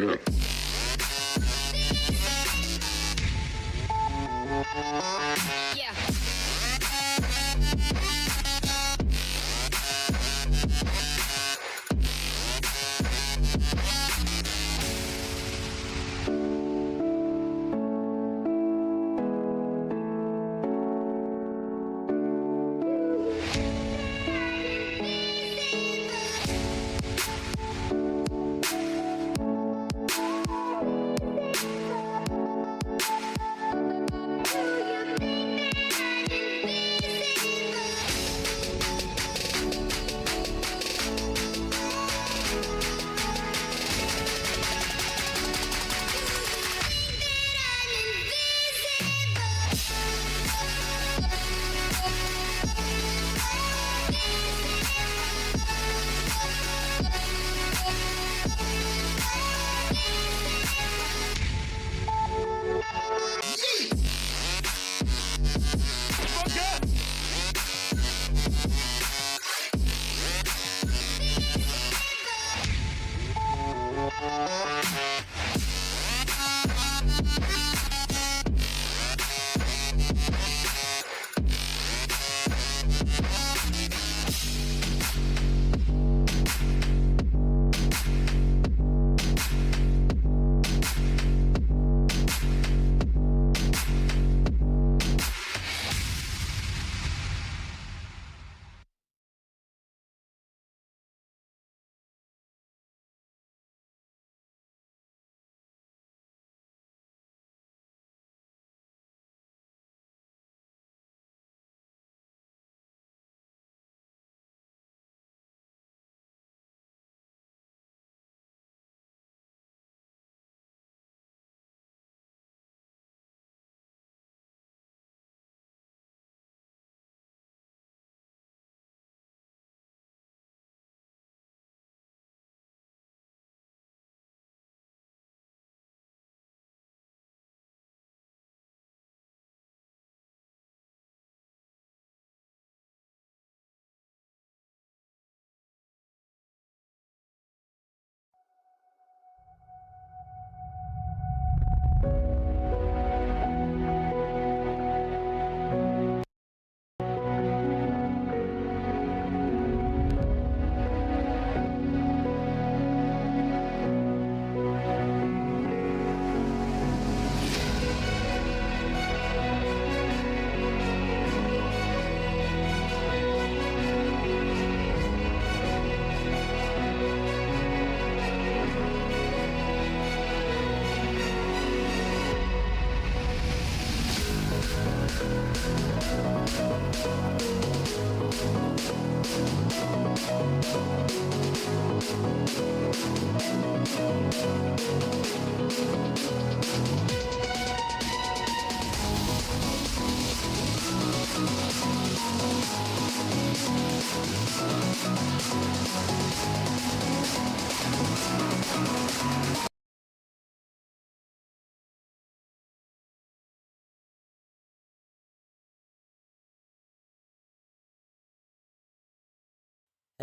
Yeah.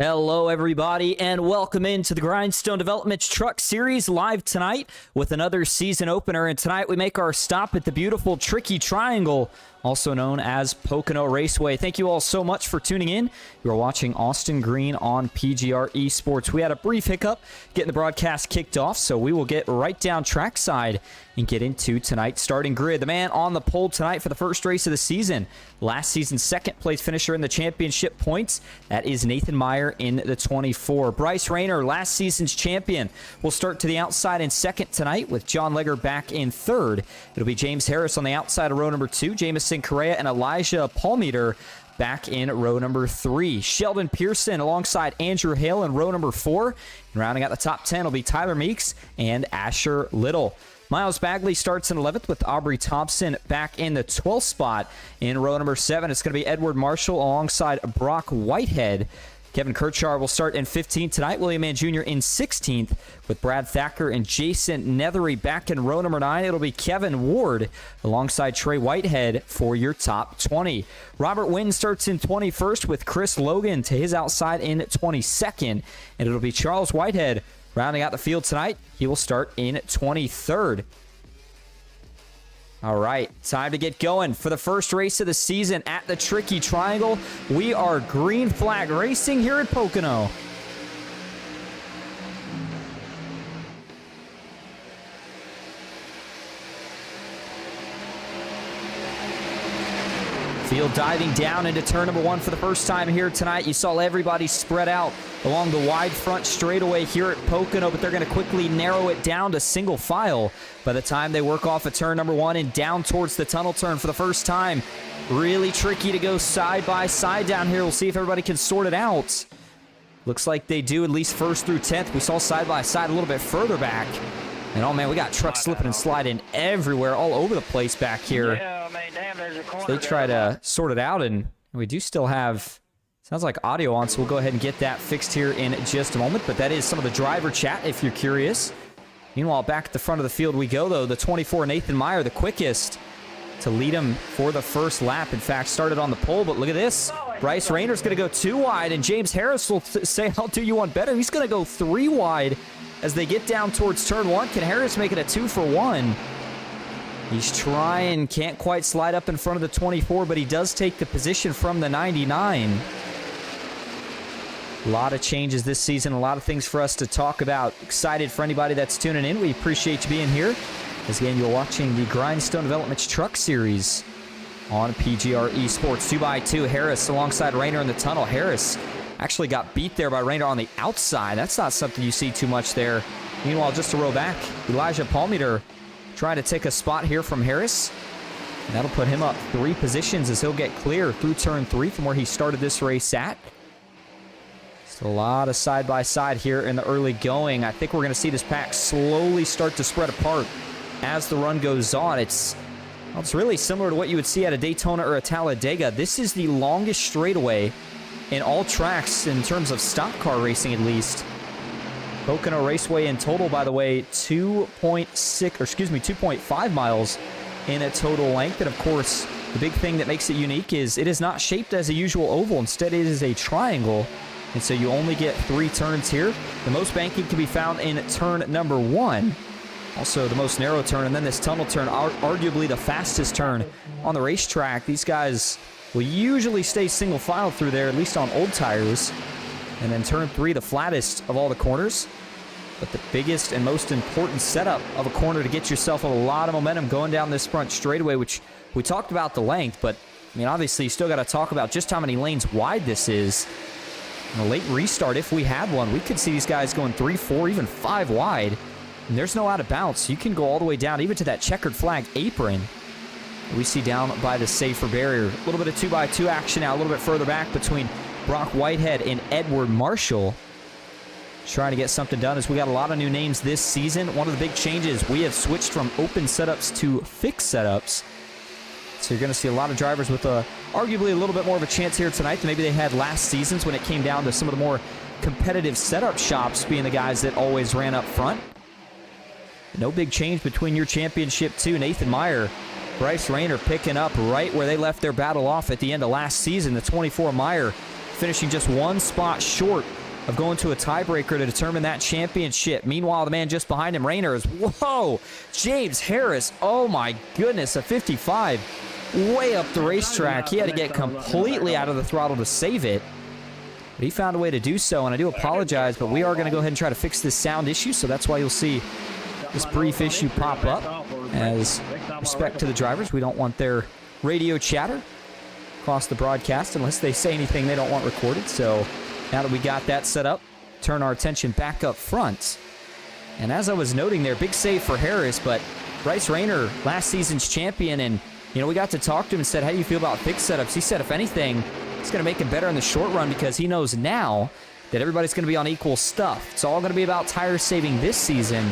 Hello, everybody, and welcome into the Grindstone Developments Truck Series live tonight with another season opener. And tonight we make our stop at the beautiful Tricky Triangle, also known as Pocono Raceway. Thank you all so much for tuning in. You are watching Austin Green on PGR eSports. We had a brief hiccup getting the broadcast kicked off, so we will get right down trackside and get into tonight's starting grid. The man on the pole tonight for the first race of the season, last season's second place finisher in the championship points, that is Nathan Meyer in the 24. Bryce Rayner, last season's champion, will start to the outside in second tonight with John Legger back in third. It'll be James Harris on the outside of row number 2, Jamison Correa and Elijah Palmeter back in row number 3. Sheldon Pearson alongside Andrew Hale in row number 4. And rounding out the top 10 will be Tyler Meeks and Asher Little. Miles Bagley starts in 11th with Aubrey Thompson back in the 12th spot. In row number 7, it's going to be Edward Marshall alongside Brock Whitehead. Kevin Kirchar will start in 15th tonight. William Mann Jr. in 16th with Brad Thacker and Jason Nethery back in row number 9. It'll be Kevin Ward alongside Trey Whitehead for your top 20. Robert Wynn starts in 21st with Chris Logan to his outside in 22nd. And it'll be Charles Whitehead Rounding out the field tonight, he will start in 23rd. All right, time to get going for the first race of the season at the Tricky Triangle. We are green flag racing here at Pocono. Field diving down into turn number 1 for the first time here tonight. You saw everybody spread out along the wide front straightaway here at Pocono, but they're going to quickly narrow it down to single file by the time they work off of turn number 1 and down towards the tunnel turn for the first time. Really tricky to go side by side down here. We'll see if everybody can sort it out. Looks like they do, at least 1st through 10th. We saw side by side a little bit further back. And oh man, we got trucks slipping and sliding everywhere, all over the place back here. Yeah, I mean, damn, there's a corner. So they try to sort it out, and we do still have, sounds like audio on, so we'll go ahead and get that fixed here in just a moment. But that is some of the driver chat, if you're curious. Meanwhile, back at the front of the field we go, though. The 24, Nathan Meyer, the quickest to lead him for the first lap. In fact, started on the pole, but look at this. Bryce Raynor's going to go 2 wide, and James Harris will say, I'll do you one better. He's going to go 3 wide. As they get down towards turn 1, can Harris make it a 2 for 1? He's trying, can't quite slide up in front of the 24, but he does take the position from the 99. A lot of changes this season, a lot of things for us to talk about. Excited for anybody that's tuning in. We appreciate you being here. As again, you're watching the Grindstone Developments Truck Series on PGR eSports. 2x2, Harris alongside Rayner in the tunnel. Harris actually got beat there by Rayner on the outside. That's not something you see too much there. Meanwhile, just a row back, Elijah Palmeter trying to take a spot here from Harris. And that'll put him up 3 positions as he'll get clear through turn 3 from where he started this race at. Just a lot of side-by-side here in the early going. I think we're going to see this pack slowly start to spread apart as the run goes on. It's really similar to what you would see at a Daytona or a Talladega. This is the longest straightaway in all tracks in terms of stock car racing, at least. Pocono Raceway in total, by the way, 2.5 miles in a total length. And of course, the big thing that makes it unique is it is not shaped as a usual oval. Instead, it is a triangle. And so you only get 3 turns here. The most banking can be found in turn number 1. Also the most narrow turn, and then this tunnel turn, arguably the fastest turn on the racetrack. These guys will usually stay single file through there, at least on old tires. And then turn 3, the flattest of all the corners. But the biggest and most important setup of a corner to get yourself a lot of momentum going down this front straightaway, which we talked about the length, but I mean, obviously you still got to talk about just how many lanes wide this is. In a late restart, if we had one, we could see these guys going 3, 4, even 5 wide. And there's no out of bounds. You can go all the way down, even to that checkered flag apron we see down by the safer barrier. A little bit of 2x2 action now, a little bit further back between Brock Whitehead and Edward Marshall. Trying to get something done as we got a lot of new names this season. One of the big changes, we have switched from open setups to fixed setups. So you're going to see a lot of drivers with arguably a little bit more of a chance here tonight than maybe they had last seasons when it came down to some of the more competitive setup shops being the guys that always ran up front. No big change between your championship two. Nathan Meyer, Bryce Rayner picking up right where they left their battle off at the end of last season. The 24 Meyer finishing just 1 spot short of going to a tiebreaker to determine that championship. Meanwhile, the man just behind him, Rayner, is, whoa, James Harris, oh my goodness, a 55, way up the racetrack. He had to get completely out of the throttle to save it. But he found a way to do so, and I do apologize, but we are going to go ahead and try to fix this sound issue, so that's why you'll see this brief issue pop up. As respect to the drivers, we don't want their radio chatter across the broadcast unless they say anything they don't want recorded. So now that we got that set up, turn our attention back up front. And as I was noting there, big save for Harris, but Bryce Rayner, last season's champion, and you know, we got to talk to him and said, how do you feel about fixed setups? He said, if anything, it's going to make him better in the short run because he knows now that everybody's going to be on equal stuff. It's all going to be about tire saving this season.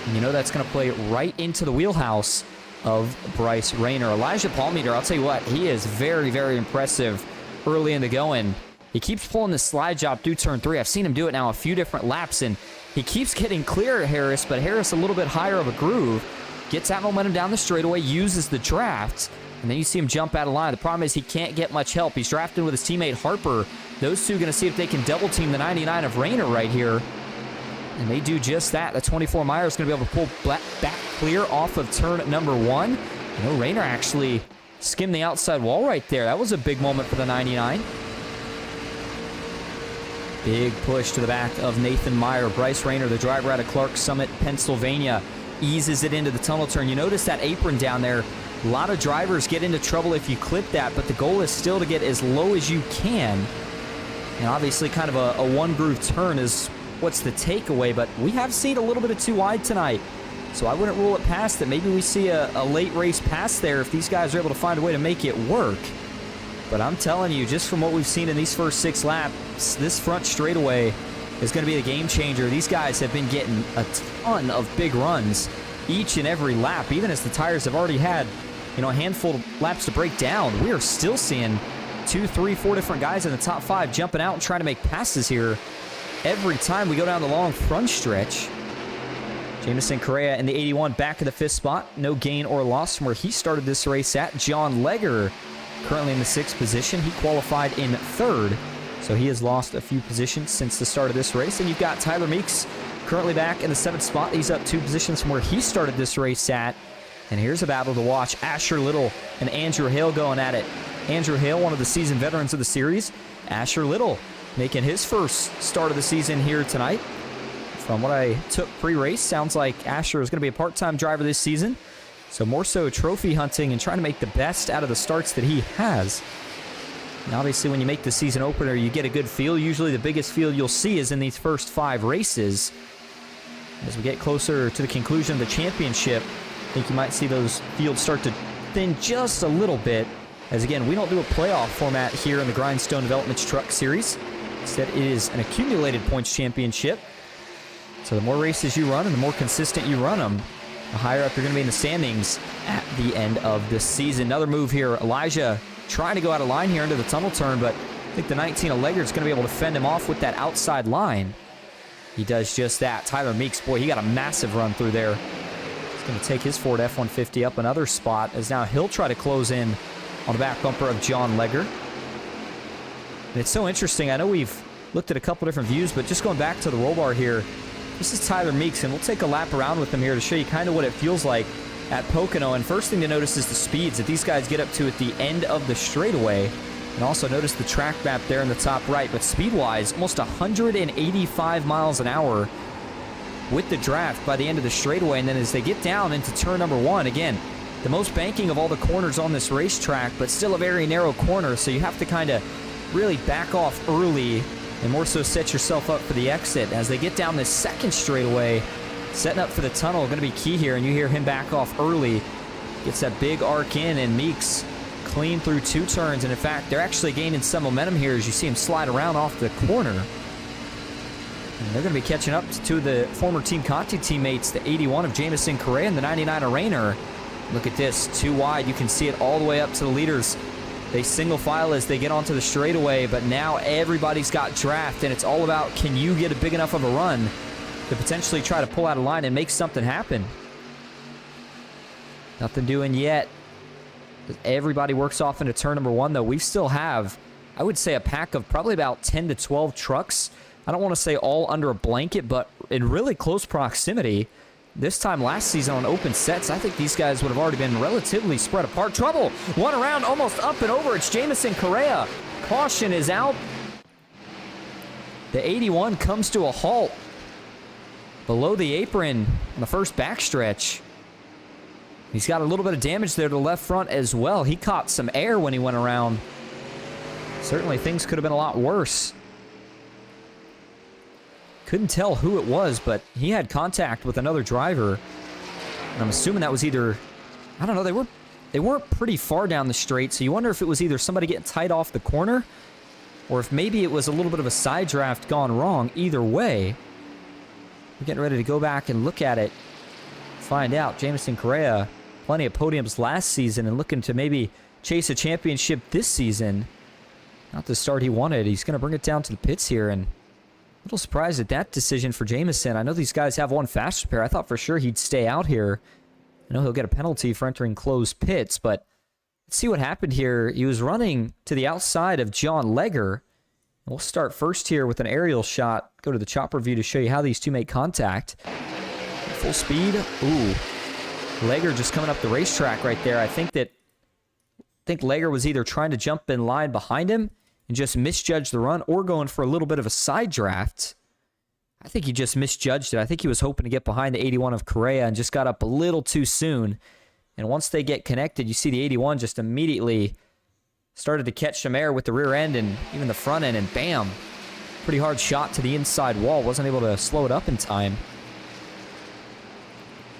And you know that's going to play right into the wheelhouse of Bryce Rayner. Elijah Palmeter, I'll tell you what, he is very, very impressive early in the going. He keeps pulling the slide job through turn 3. I've seen him do it now a few different laps, and he keeps getting clear of Harris, but Harris a little bit higher of a groove. Gets that momentum down the straightaway, uses the draft, and then you see him jump out of line. The problem is he can't get much help. He's drafting with his teammate Harper. Those two are going to see if they can double team the 99 of Rayner right here. And they do just that. The 24 Meyer is going to be able to pull back clear off of turn number 1. Rayner actually skimmed the outside wall right there. That was a big moment for the 99. Big push to the back of Nathan Meyer. Bryce Rayner, the driver out of Clark Summit, Pennsylvania, eases it into the tunnel turn. You notice that apron down there. A lot of drivers get into trouble if you clip that, but the goal is still to get as low as you can. And obviously kind of a one-groove turn is what's the takeaway, but we have seen a little bit of too wide tonight. So I wouldn't rule it past that. Maybe we see a late race pass there if these guys are able to find a way to make it work. But I'm telling you, just from what we've seen in these first 6 laps, this front straightaway is going to be the game changer. These guys have been getting a ton of big runs each and every lap, even as the tires have already had, a handful of laps to break down. We are still seeing 2, 3, 4 different guys in the top 5 jumping out and trying to make passes here every time we go down the long front stretch. Jamison Correa in the 81 back in the 5th spot. No gain or loss from where he started this race at. John Legger currently in the 6th position. He qualified in 3rd, so he has lost a few positions since the start of this race. And you've got Tyler Meeks currently back in the 7th spot. He's up 2 positions from where he started this race at. And here's a battle to watch. Asher Little and Andrew Hale going at it. Andrew Hale, one of the seasoned veterans of the series. Asher Little making his first start of the season here tonight. From what I took pre-race, sounds like Asher is going to be a part-time driver this season. So more so trophy hunting and trying to make the best out of the starts that he has. And obviously when you make the season opener, you get a good feel. Usually the biggest feel you'll see is in these first 5 races. As we get closer to the conclusion of the championship, I think you might see those fields start to thin just a little bit. As again, we don't do a playoff format here in the Grindstone Developments Truck Series. Instead, it is an accumulated points championship. So the more races you run and the more consistent you run them, the higher up you're going to be in the standings at the end of the season. Another move here. Elijah trying to go out of line here into the tunnel turn, but I think the 19 of Leggard is going to be able to fend him off with that outside line. He does just that. Tyler Meeks, boy, he got a massive run through there. He's going to take his Ford F-150 up another spot, as now he'll try to close in on the back bumper of John Legger. And it's so interesting. I know we've looked at a couple different views, but just going back to the roll bar here, this is Tyler Meeks, and we'll take a lap around with him here to show you kind of what it feels like at Pocono. And first thing to notice is the speeds that these guys get up to at the end of the straightaway. And also notice the track map there in the top right. But speed-wise, almost 185 miles an hour with the draft by the end of the straightaway. And then as they get down into turn number 1, again, the most banking of all the corners on this racetrack, but still a very narrow corner, so you have to kind of really back off early and more so set yourself up for the exit. As they get down this second straightaway, setting up for the tunnel going to be key here, and you hear him back off early. Gets that big arc in, and Meeks clean through 2 turns, and in fact, they're actually gaining some momentum here as you see him slide around off the corner. And they're going to be catching up to the former Team Conti teammates, the 81 of Jamison Correa and the 99 of Rayner. Look at this, too wide. You can see it all the way up to the leaders. They single file as they get onto the straightaway, but now everybody's got draft, and it's all about, can you get a big enough of a run to potentially try to pull out a line and make something happen? Nothing doing yet. Everybody works off into turn number 1, though. We still have, I would say, a pack of probably about 10 to 12 trucks. I don't want to say all under a blanket, but in really close proximity. This time last season on open sets, I think these guys would have already been relatively spread apart. Trouble! One around, almost up and over. It's Jamison Correa. Caution is out. The 81 comes to a halt below the apron on the first backstretch. He's got a little bit of damage there to the left front as well. He caught some air when he went around. Certainly things could have been a lot worse. Couldn't tell who it was, but he had contact with another driver. And I'm assuming that was either, I don't know, they weren't pretty far down the straight, so you wonder if it was either somebody getting tight off the corner or if maybe it was a little bit of a side draft gone wrong. Either way, we're getting ready to go back and look at it, find out. Jamison Correa, plenty of podiums last season and looking to maybe chase a championship this season. Not the start he wanted. He's going to bring it down to the pits here, and a little surprised at that decision for Jamison. I know these guys have one fast repair. I thought for sure he'd stay out here. I know he'll get a penalty for entering closed pits, but let's see what happened here. He was running to the outside of John Legger, We'll start first here with an aerial shot. Go to the chopper view to show you how these two make contact. Full speed. Ooh. Lager just coming up the racetrack right there. I think Lager was either trying to jump in line behind him and just misjudged the run, or going for a little bit of a side draft. I think he just misjudged it. I think he was hoping to get behind the 81 of Correa and just got up a little too soon. And once they get connected, you see the 81 just immediately started to catch some air with the rear end and even the front end, and bam. Pretty hard shot to the inside wall. Wasn't able to slow it up in time.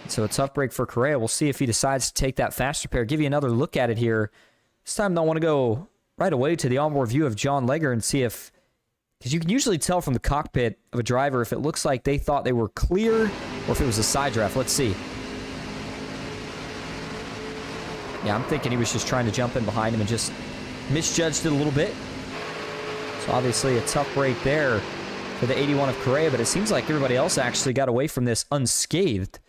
So a tough break for Correa. We'll see if he decides to take that fast repair. Give you another look at it here. This time I want to go right away to the onboard view of John Lager and see if, because you can usually tell from the cockpit of a driver if it looks like they thought they were clear or if it was a side draft. Let's see. Yeah, I'm thinking he was just trying to jump in behind him and just misjudged it a little bit. So obviously a tough break there for the 81 of Correa, but it seems like everybody else actually got away from this unscathed.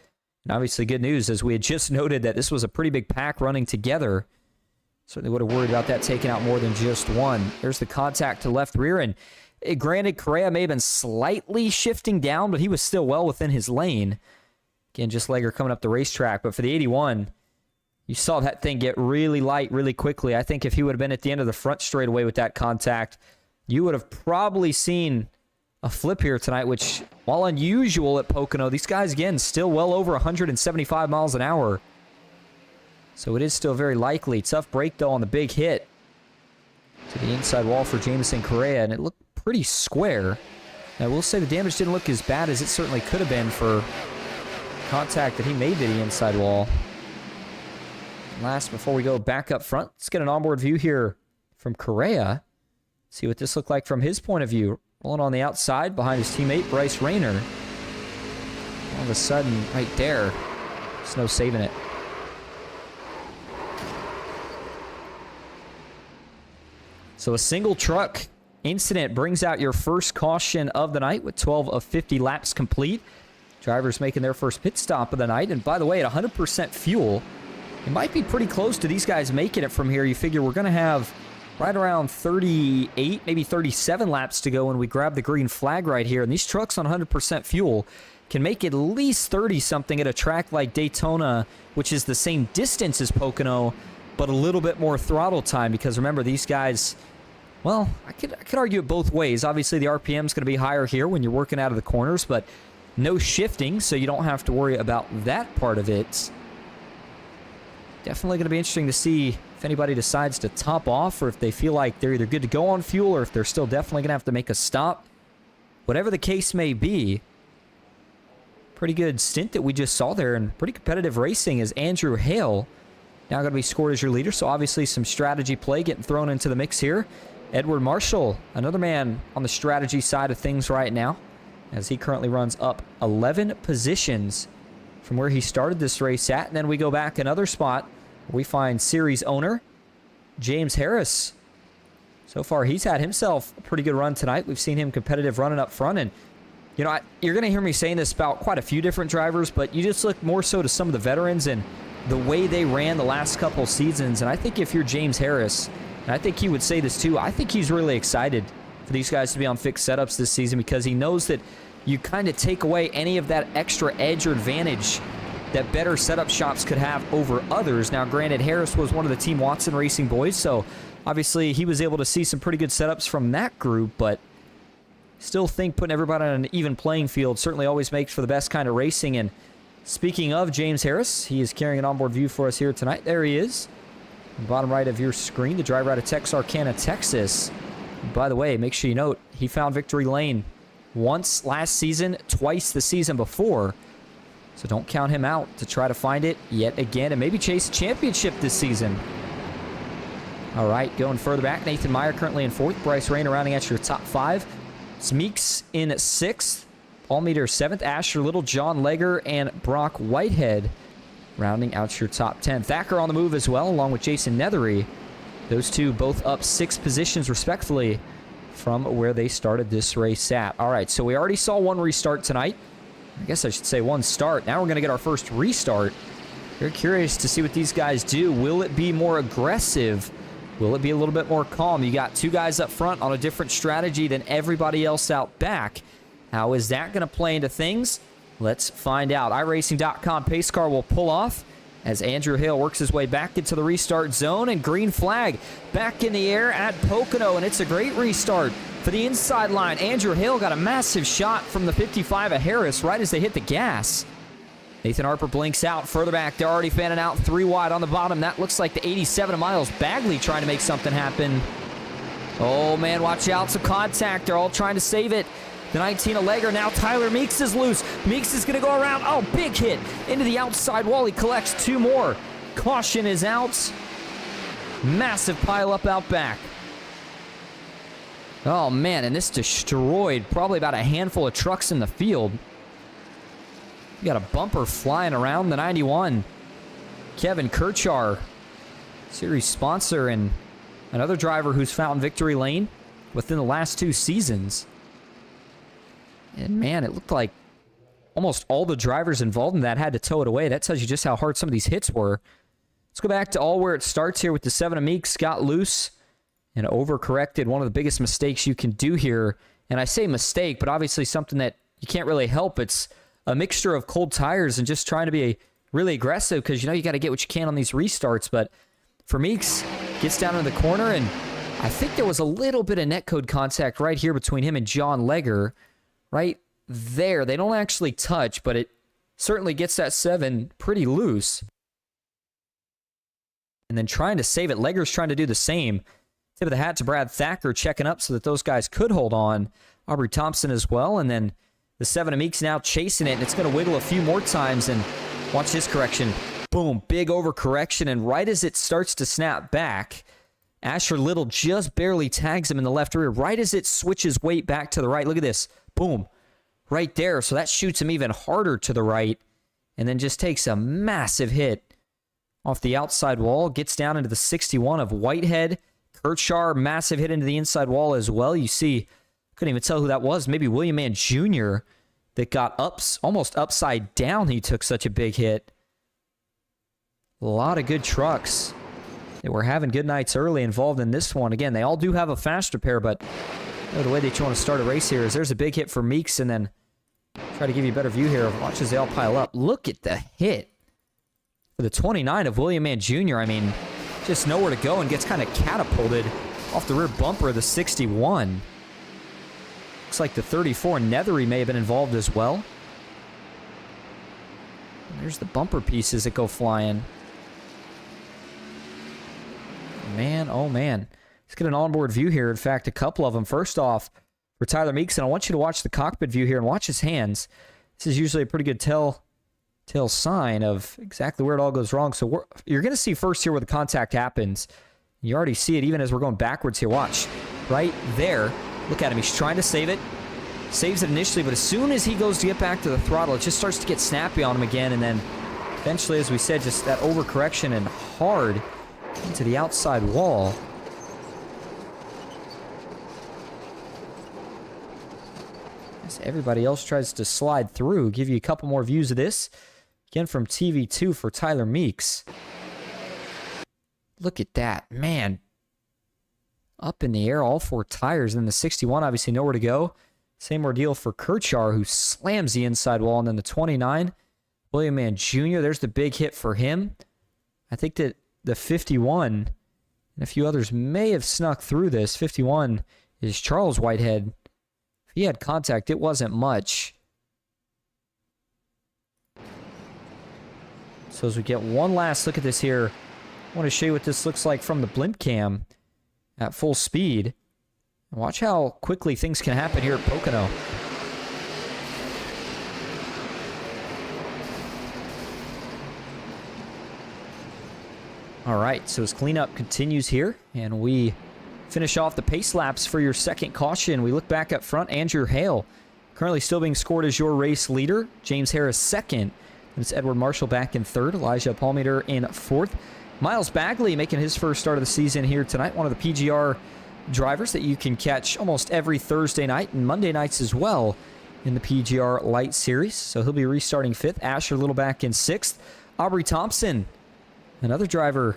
And obviously good news, as we had just noted that this was a pretty big pack running together. Certainly would have worried about that taking out more than just one. There's the contact to left rear, and granted, Correa may have been slightly shifting down, but he was still well within his lane. Again, just Lager coming up the racetrack, but for the 81, you saw that thing get really light really quickly. I think if he would have been at the end of the front straightaway with that contact, you would have probably seen a flip here tonight, which, while unusual at Pocono, these guys, again, still well over 175 miles an hour. So it is still very likely. Tough break, though, on the big hit to the inside wall for Jamison Correa, and it looked pretty square. Now, we'll say the damage didn't look as bad as it certainly could have been for contact that he made to the inside wall. Last, before we go back up front, let's get an onboard view here from Correa. See what this looked like from his point of view. Rolling on the outside behind his teammate, Bryce Rayner. All of a sudden, right there, there's no saving it. So a single truck incident brings out your first caution of the night with 12 of 50 laps complete. Drivers making their first pit stop of the night. And by the way, at 100% fuel, it might be pretty close to these guys making it from here. You figure we're going to have right around 38, maybe 37 laps to go when we grab the green flag right here. And these trucks on 100% fuel can make at least 30-something at a track like Daytona, which is the same distance as Pocono, but a little bit more throttle time. Because remember, these guys, well, I could argue it both ways. Obviously, the RPM is going to be higher here when you're working out of the corners, but no shifting, so you don't have to worry about that part of it. Definitely going to be interesting to see if anybody decides to top off, or if they feel like they're either good to go on fuel, or if they're still definitely going to have to make a stop. Whatever the case may be, pretty good stint that we just saw there, and pretty competitive racing as Andrew Hale now going to be scored as your leader. So obviously some strategy play getting thrown into the mix here. Edward Marshall, another man on the strategy side of things right now, as he currently runs up 11 positions from where he started this race at. And then we go back another spot. We find series owner James Harris. So far, he's had himself a pretty good run tonight. We've seen him competitive running up front. And, you know, you're going to hear me saying this about quite a few different drivers, but you just look more so to some of the veterans and the way they ran the last couple seasons. And I think if you're James Harris, and I think he would say this too, I think he's really excited for these guys to be on fixed setups this season, because he knows that you kind of take away any of that extra edge or advantage that better setup shops could have over others. Now, granted, Harris was one of the Team Watson Racing boys, so obviously he was able to see some pretty good setups from that group, but still think putting everybody on an even playing field certainly always makes for the best kind of racing. And speaking of James Harris, he is carrying an onboard view for us here tonight. There he is. Bottom right of your screen, the driver out of Texarkana, Texas. And by the way, make sure you note, he found victory lane once last season, twice the season before. So don't count him out to try to find it yet again and maybe chase a championship this season. All right, going further back, Nathan Meyer currently in fourth. Bryce Rayner rounding out your top five. Smeeks in sixth. Paul Meter seventh. Asher Little, John Lager, and Brock Whitehead rounding out your top 10. Thacker on the move as well, along with Jason Nethery. Those two both up 6 positions respectfully from where they started this race at. All right, so we already saw one restart tonight. I guess I should say one start. Now we're going to get our first restart. Very curious to see what these guys do. Will it be more aggressive Will it be a little bit more calm? You got two guys up front on a different strategy than everybody else out back. How is that going to play into things? Let's find out. iRacing.com pace car will pull off as Andrew Hale works his way back into the restart zone, and green flag back in the air at Pocono, and it's a great restart for the inside line. Andrew Hale got a massive shot from the 55 of Harris right as they hit the gas. Nathan Harper blinks out further back. They're already fanning out 3 wide on the bottom. That looks like the 87 of Miles Bagley trying to make something happen. Oh, man, watch out. Some contact. They're all trying to save it. The 19 of Legger. Now Tyler Meeks is loose. Meeks is going to go around. Oh, big hit into the outside wall. He collects 2 more. Caution is out. Massive pileup out back. Oh, man, and this destroyed probably about a handful of trucks in the field. You got a bumper flying around the 91. Kevin Kirchar, series sponsor, and another driver who's found victory lane within the last 2 seasons. And, man, it looked like almost all the drivers involved in that had to tow it away. That tells you just how hard some of these hits were. Let's go back to all where it starts here with the 7 of Meeks. Got loose and overcorrected. One of the biggest mistakes you can do here. And I say mistake, but obviously something that you can't really help. It's a mixture of cold tires and just trying to be really aggressive because, you know, you got to get what you can on these restarts. But for Meeks, gets down in the corner, and I think there was a little bit of netcode contact right here between him and John Legger. Right there. They don't actually touch, but it certainly gets that 7 pretty loose. And then trying to save it. Legger's trying to do the same. Tip of the hat to Brad Thacker checking up so that those guys could hold on. Aubrey Thompson as well. And then the 7 of Meeks now chasing it, and it's going to wiggle a few more times. And watch his correction. Boom. Big overcorrection. And right as it starts to snap back, Asher Little just barely tags him in the left rear. Right as it switches weight back to the right. Look at this. Boom. Right there. So that shoots him even harder to the right. And then just takes a massive hit off the outside wall. Gets down into the 61 of Whitehead. Kirchar, massive hit into the inside wall as well. You see, couldn't even tell who that was. Maybe William Mann Jr. that got almost upside down. He took such a big hit. A lot of good trucks. They were having good nights early involved in this one. Again, they all do have a fast repair, but the way that you want to start a race here is there's a big hit for Meeks, and then try to give you a better view here. Watch as they all pile up. Look at the hit for the 29 of William Mann Jr. I mean, just nowhere to go and gets kind of catapulted off the rear bumper of the 61. Looks like the 34 Nethery may have been involved as well. And there's the bumper pieces that go flying. Man, oh man. Let's get an onboard view here. In fact, a couple of them. First off, for Tyler Meeks, and I want you to watch the cockpit view here and watch his hands. This is usually a pretty good tell sign of exactly where it all goes wrong. So you're going to see first here where the contact happens. You already see it even as we're going backwards here. Watch. Right there. Look at him. He's trying to save it. Saves it initially, but as soon as he goes to get back to the throttle, it just starts to get snappy on him again. And then eventually, as we said, just that overcorrection and hard into the outside wall. As everybody else tries to slide through. Give you a couple more views of this. Again from TV2 for Tyler Meeks. Look at that. Man. Up in the air, all 4 tires. And then the 61, obviously nowhere to go. Same ordeal for Kirchar, who slams the inside wall. And then the 29, William Mann Jr. There's the big hit for him. I think that the 51 and a few others may have snuck through this. 51 is Charles Whitehead. If he had contact, it wasn't much. So as we get one last look at this here, I want to show you what this looks like from the blimp cam at full speed. And watch how quickly things can happen here at Pocono. All right, so as cleanup continues here, and we finish off the pace laps for your second caution. We look back up front. Andrew Hale currently still being scored as your race leader. James Harris second. And it's Edward Marshall back in third. Elijah Palmeter in fourth. Miles Bagley making his first start of the season here tonight. One of the PGR drivers that you can catch almost every Thursday night and Monday nights as well in the PGR Light Series. So he'll be restarting fifth. Asher Little back in sixth. Aubrey Thompson, another driver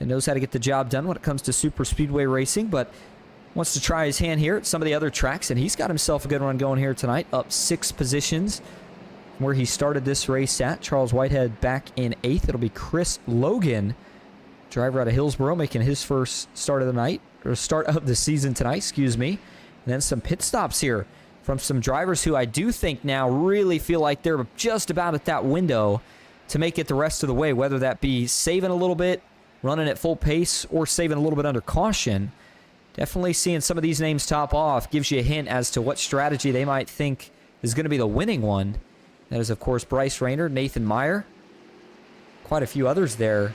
and knows how to get the job done when it comes to super speedway racing, but wants to try his hand here at some of the other tracks, and he's got himself a good run going here tonight, up 6 positions from where he started this race at. Charles Whitehead back in 8th. It'll be Chris Logan, driver out of Hillsboro, making his first start of the night, or start of the season tonight, excuse me. And then some pit stops here from some drivers who I do think now really feel like they're just about at that window to make it the rest of the way, whether that be saving a little bit, running at full pace, or saving a little bit under caution. Definitely seeing some of these names top off gives you a hint as to what strategy they might think is going to be the winning one. That is, of course, Bryce Rayner, Nathan Meyer, quite a few others there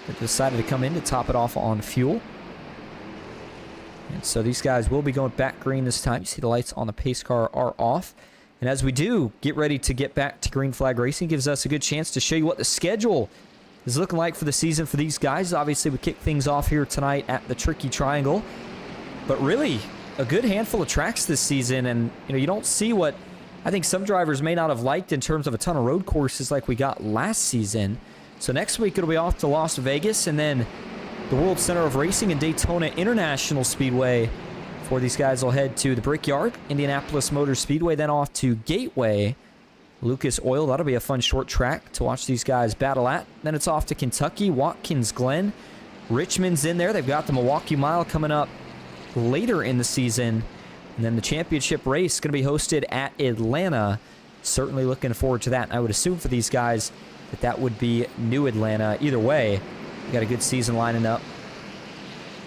that decided to come in to top it off on fuel. And so these guys will be going back green this time. You see the lights on the pace car are off. And as we do get ready to get back to green flag racing, gives us a good chance to show you what the schedule is looking like for the season for these guys. Obviously, we kick things off here tonight at the Tricky Triangle. But really, a good handful of tracks this season. And, you don't see what I think some drivers may not have liked in terms of a ton of road courses like we got last season. So next week, it'll be off to Las Vegas and then the World Center of Racing and Daytona International Speedway. Before these guys will head to the Brickyard, Indianapolis Motor Speedway, then off to Gateway, Lucas Oil. That'll be a fun short track to watch these guys battle at. Then it's off to Kentucky, Watkins Glen. Richmond's in there. They've got the Milwaukee Mile coming up later in the season. And then the championship race is going to be hosted at Atlanta. Certainly looking forward to that. And I would assume for these guys that would be New Atlanta. Either way, we got a good season lining up.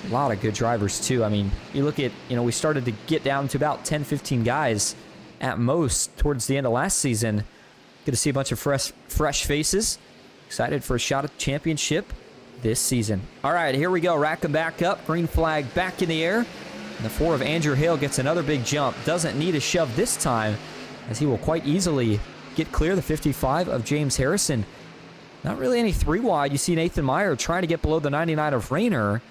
A lot of good drivers, too. I mean, you look at, we started to get down to about 10, 15 guys at most towards the end of last season. Good to see a bunch of fresh faces. Excited for a shot at the championship this season. All right, here we go. Rack them back up. Green flag back in the air. And the 4 of Andrew Hale gets another big jump. Doesn't need a shove this time, as he will quite easily get clear. The 55 of James Harrison. Not really any 3 wide. You see Nathan Meyer trying to get below the 99 of Rayner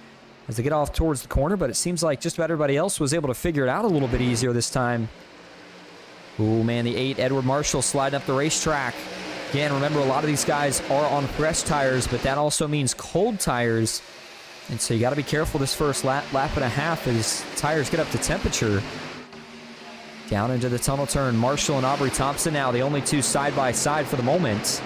as they get off towards the corner, but it seems like just about everybody else was able to figure it out a little bit easier this time. Oh man, the 8, Edward Marshall, sliding up the racetrack. Again, remember, a lot of these guys are on fresh tires, but that also means cold tires. And so you got to be careful this first lap and a half as tires get up to temperature. Down into the tunnel turn, Marshall and Aubrey Thompson now, the only 2 side by side for the moment.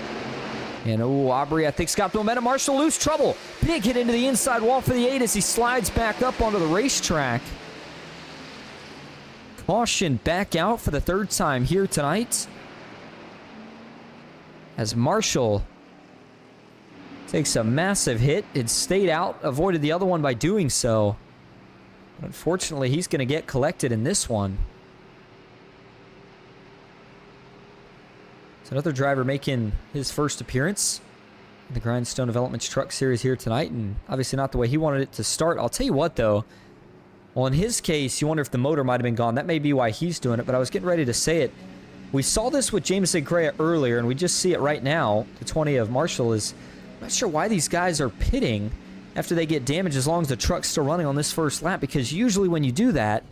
And Aubrey, I think, has got the momentum. Marshall lose trouble. Big hit into the inside wall for the 8 as he slides back up onto the racetrack. Caution back out for the 3rd time here tonight, as Marshall takes a massive hit. It stayed out, avoided the other one by doing so. But unfortunately, he's going to get collected in this one. So another driver making his first appearance in the Grindstone Developments Truck Series here tonight, and obviously not the way he wanted it to start. I'll tell you what, though. Well, in his case, you wonder if the motor might have been gone. That may be why he's doing it, but I was getting ready to say it. We saw this with Jameson Correa earlier, and we just see it right now. The 20 of Marshall is... I'm not sure why these guys are pitting after they get damaged as long as the truck's still running on this first lap, because usually when you do that,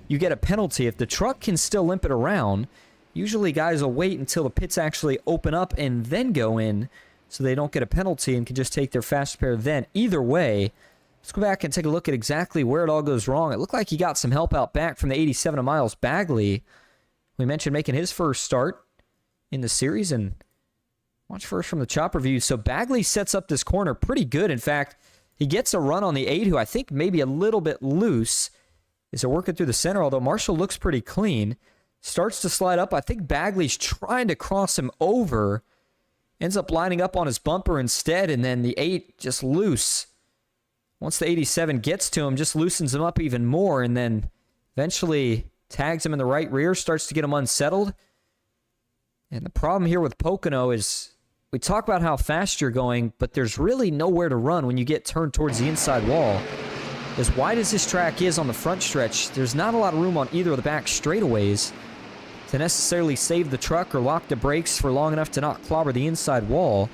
you get a penalty. If the truck can still limp it around, usually guys will wait until the pits actually open up and then go in so they don't get a penalty and can just take their fast repair then. Either way, let's go back and take a look at exactly where it all goes wrong. It looked like he got some help out back from the 87 of Miles Bagley. We mentioned making his first start in the series, and watch first from the chopper view. So Bagley sets up this corner pretty good. In fact, he gets a run on the 8, who I think maybe a little bit loose. Is it working through the center, although Marshall looks pretty clean. Starts to slide up. I think Bagley's trying to cross him over. Ends up lining up on his bumper instead, and then the 8 just loose. Once the 87 gets to him, just loosens him up even more, and then eventually tags him in the right rear, starts to get him unsettled. And the problem here with Pocono is we talk about how fast you're going, but there's really nowhere to run when you get turned towards the inside wall. As wide as this track is on the front stretch, there's not a lot of room on either of the back straightaways to necessarily save the truck or lock the brakes for long enough to not clobber the inside wall.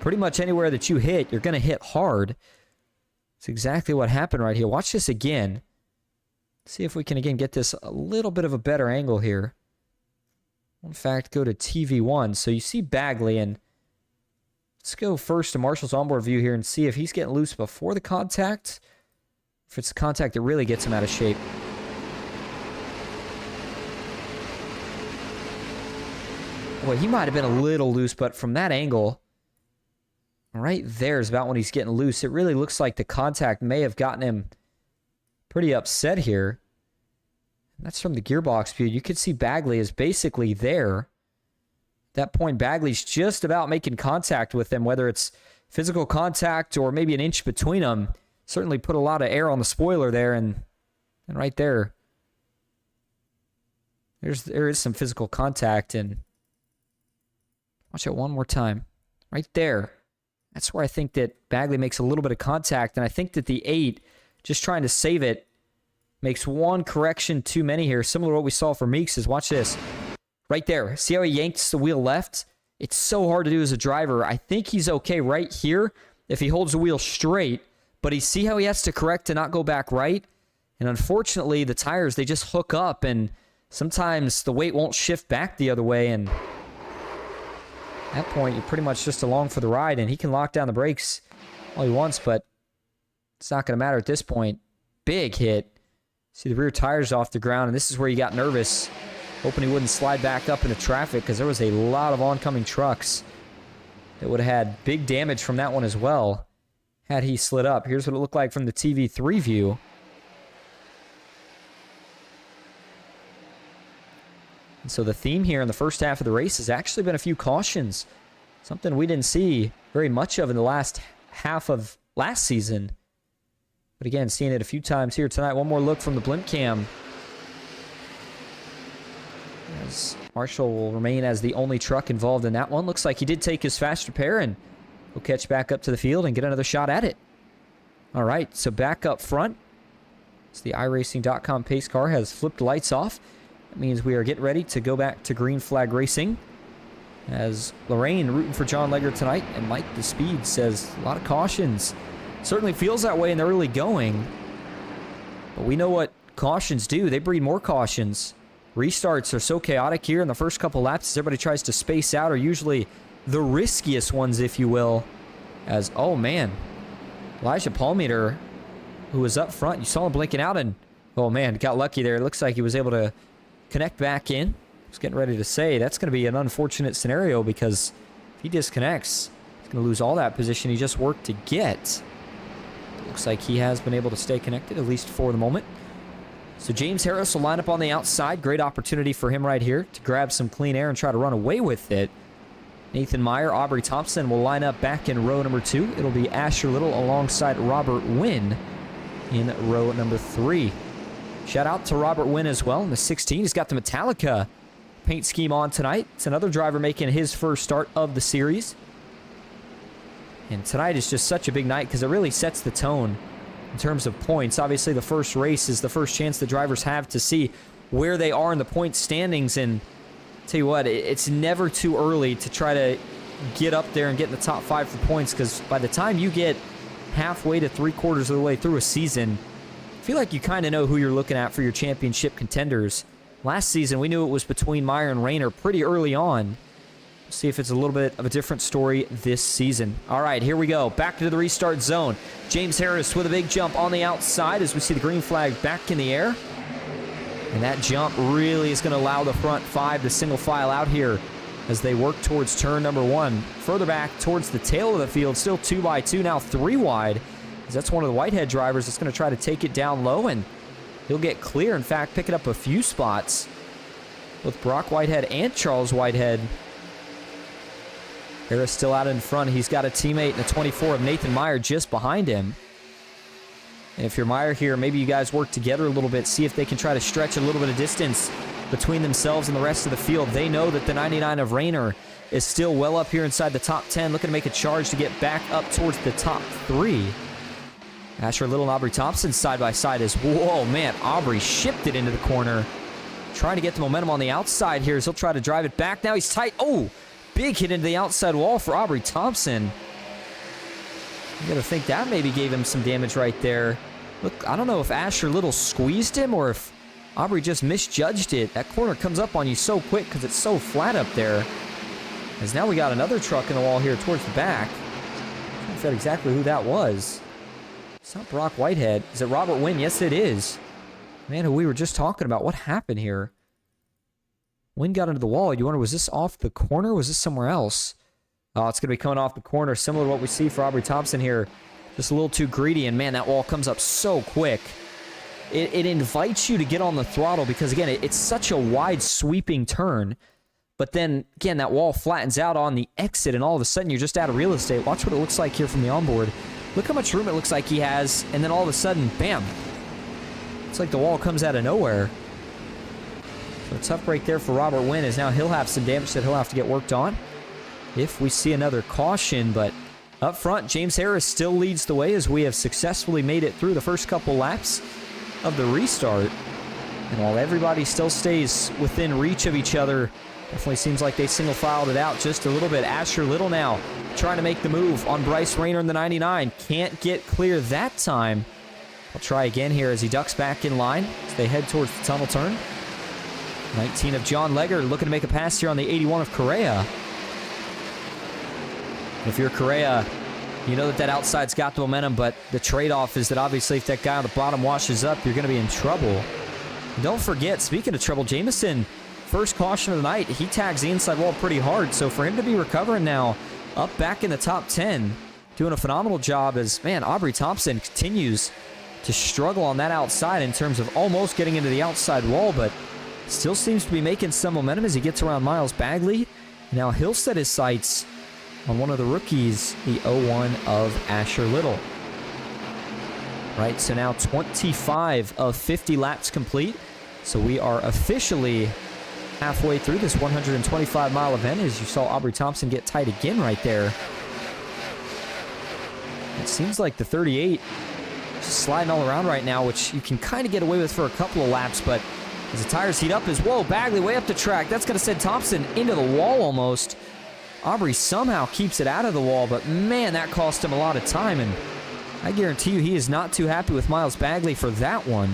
Pretty much anywhere that you hit, you're going to hit hard. It's exactly what happened right here. Watch this again. See if we can, again, get this a little bit of a better angle here. In fact, go to TV1. So you see Bagley, and Let's go first to Marshall's onboard view here and see if he's getting loose before the contact. If it's the contact that really gets him out of shape. Boy, he might have been a little loose, but from that angle, right there is about when he's getting loose. It really looks like the contact may have gotten him pretty upset here. That's from the gearbox view. You can see Bagley is basically there. At that point, Bagley's just about making contact with him, whether it's physical contact or maybe an inch between them. Certainly put a lot of air on the spoiler there, and right there, there is some physical contact, and watch it one more time. Right there. That's where I think that Bagley makes a little bit of contact, and I think that the 8, just trying to save it, makes one correction too many here. Similar to what we saw for Meeks is, watch this. Right there. See how he yanks the wheel left? It's so hard to do as a driver. I think he's okay right here if he holds the wheel straight, but you see how he has to correct to not go back right? And unfortunately, the tires, they just hook up, and sometimes the weight won't shift back the other way, and at that point, you're pretty much just along for the ride, and he can lock down the brakes all he wants, but it's not going to matter at this point. Big hit. See the rear tires off the ground, and this is where he got nervous, hoping he wouldn't slide back up into traffic, because there was a lot of oncoming trucks that would have had big damage from that one as well had he slid up. Here's what it looked like from the TV3 view. And so the theme here in the first half of the race has actually been a few cautions. Something we didn't see very much of in the last half of last season. But again, seeing it a few times here tonight. One more look from the blimp cam. As Marshall will remain as the only truck involved in that one. Looks like he did take his fast repair, and he'll catch back up to the field and get another shot at it. All right, so back up front. So the iRacing.com pace car has flipped lights off. That means we are getting ready to go back to green flag racing. As Lorraine rooting for John Legger tonight, and Mike the Speed says a lot of cautions. Certainly feels that way in the early going. But we know what cautions do. They breed more cautions. Restarts are so chaotic here in the first couple laps as everybody tries to space out, are usually the riskiest ones, if you will. As, oh man, Elijah Palmeter, who was up front, you saw him blinking out, and oh man, got lucky there. It looks like he was able to connect back in. I was getting ready to say that's going to be an unfortunate scenario, because if he disconnects, he's going to lose all that position he just worked to get. Looks like he has been able to stay connected, at least for the moment. So James Harris will line up on the outside. Great opportunity for him right here to grab some clean air and try to run away with it. Nathan Meyer, Aubrey Thompson will line up back in row number 2. It'll be Asher Little alongside Robert Wynn in row number 3. Shout out to Robert Wynn as well in the 16. He's got the Metallica paint scheme on tonight. It's another driver making his first start of the series. And tonight is just such a big night because it really sets the tone in terms of points. Obviously, the first race is the first chance the drivers have to see where they are in the point standings. And tell you what, it's never too early to try to get up there and get in the top 5 for points, because by the time you get halfway to 3/4 of the way through a season, I feel like you kind of know who you're looking at for your championship contenders. Last season, we knew it was between Meyer and Rayner pretty early on. See if it's a little bit of a different story this season. All right, here we go. Back to the restart zone. James Harris with a big jump on the outside as we see the green flag back in the air. And that jump really is going to allow the front 5 to single file out here as they work towards turn number 1. Further back towards the tail of the field, still 2x2, now 3 wide. As that's one of the Whitehead drivers that's going to try to take it down low, and he'll get clear. In fact, picking up a few spots. Both Brock Whitehead and Charles Whitehead. Harris still out in front. He's got a teammate in the 24 of Nathan Meyer just behind him. And if you're Meyer here, maybe you guys work together a little bit, see if they can try to stretch a little bit of distance between themselves and the rest of the field. They know that the 99 of Rayner is still well up here inside the top 10, looking to make a charge to get back up towards the top 3. Asher Little and Aubrey Thompson side by side as, whoa, man, Aubrey shipped it into the corner. Trying to get the momentum on the outside here as he'll try to drive it back. Now he's tight. Oh! Big hit into the outside wall for Aubrey Thompson. You gotta think that maybe gave him some damage right there. Look, I don't know if Asher Little squeezed him or if Aubrey just misjudged it. That corner comes up on you so quick because it's so flat up there. As now we got another truck in the wall here towards the back. I'm trying to figure out exactly who that was. It's not Brock Whitehead. Is it Robert Wynn? Yes, it is. Man, who we were just talking about. What happened here? Wynn got into the wall. You wonder, was this off the corner? Was this somewhere else? Oh, it's going to be coming off the corner, similar to what we see for Aubrey Thompson here. Just a little too greedy, and man, that wall comes up so quick. It invites you to get on the throttle because, again, it's such a wide sweeping turn. But then, again, that wall flattens out on the exit, and all of a sudden, you're just out of real estate. Watch what it looks like here from the onboard. Look how much room it looks like he has, and then all of a sudden, bam. It's like the wall comes out of nowhere. So a tough break there for Robert Wynn, as now he'll have some damage that he'll have to get worked on if we see another caution. But up front, James Harris still leads the way as we have successfully made it through the first couple laps of the restart. And while everybody still stays within reach of each other, definitely seems like they single-filed it out just a little bit. Asher Little now trying to make the move on Bryce Rayner in the 99. Can't get clear that time. I'll try again here as he ducks back in line as they head towards the tunnel turn. 19 of John Legger looking to make a pass here on the 81 of Correa. If you're Correa, you know that outside's got the momentum, but the trade-off is that obviously if that guy on the bottom washes up, you're going to be in trouble. And don't forget, speaking of trouble, Jameson, first caution of the night, he tags the inside wall pretty hard. So for him to be recovering now, up back in the top 10, doing a phenomenal job as, man, Aubrey Thompson continues to struggle on that outside in terms of almost getting into the outside wall, but still seems to be making some momentum as he gets around Miles Bagley. Now he'll set his sights on one of the rookies, the 01 of Asher Little. Right, so now 25 of 50 laps complete. So we are officially halfway through this 125-mile event as you saw Aubrey Thompson get tight again right there. It seems like the 38 just sliding all around right now, which you can kind of get away with for a couple of laps, but as the tires heat up as, whoa, Bagley way up the track. That's going to send Thompson into the wall almost. Aubrey somehow keeps it out of the wall, but man, that cost him a lot of time, and I guarantee you he is not too happy with Miles Bagley for that one.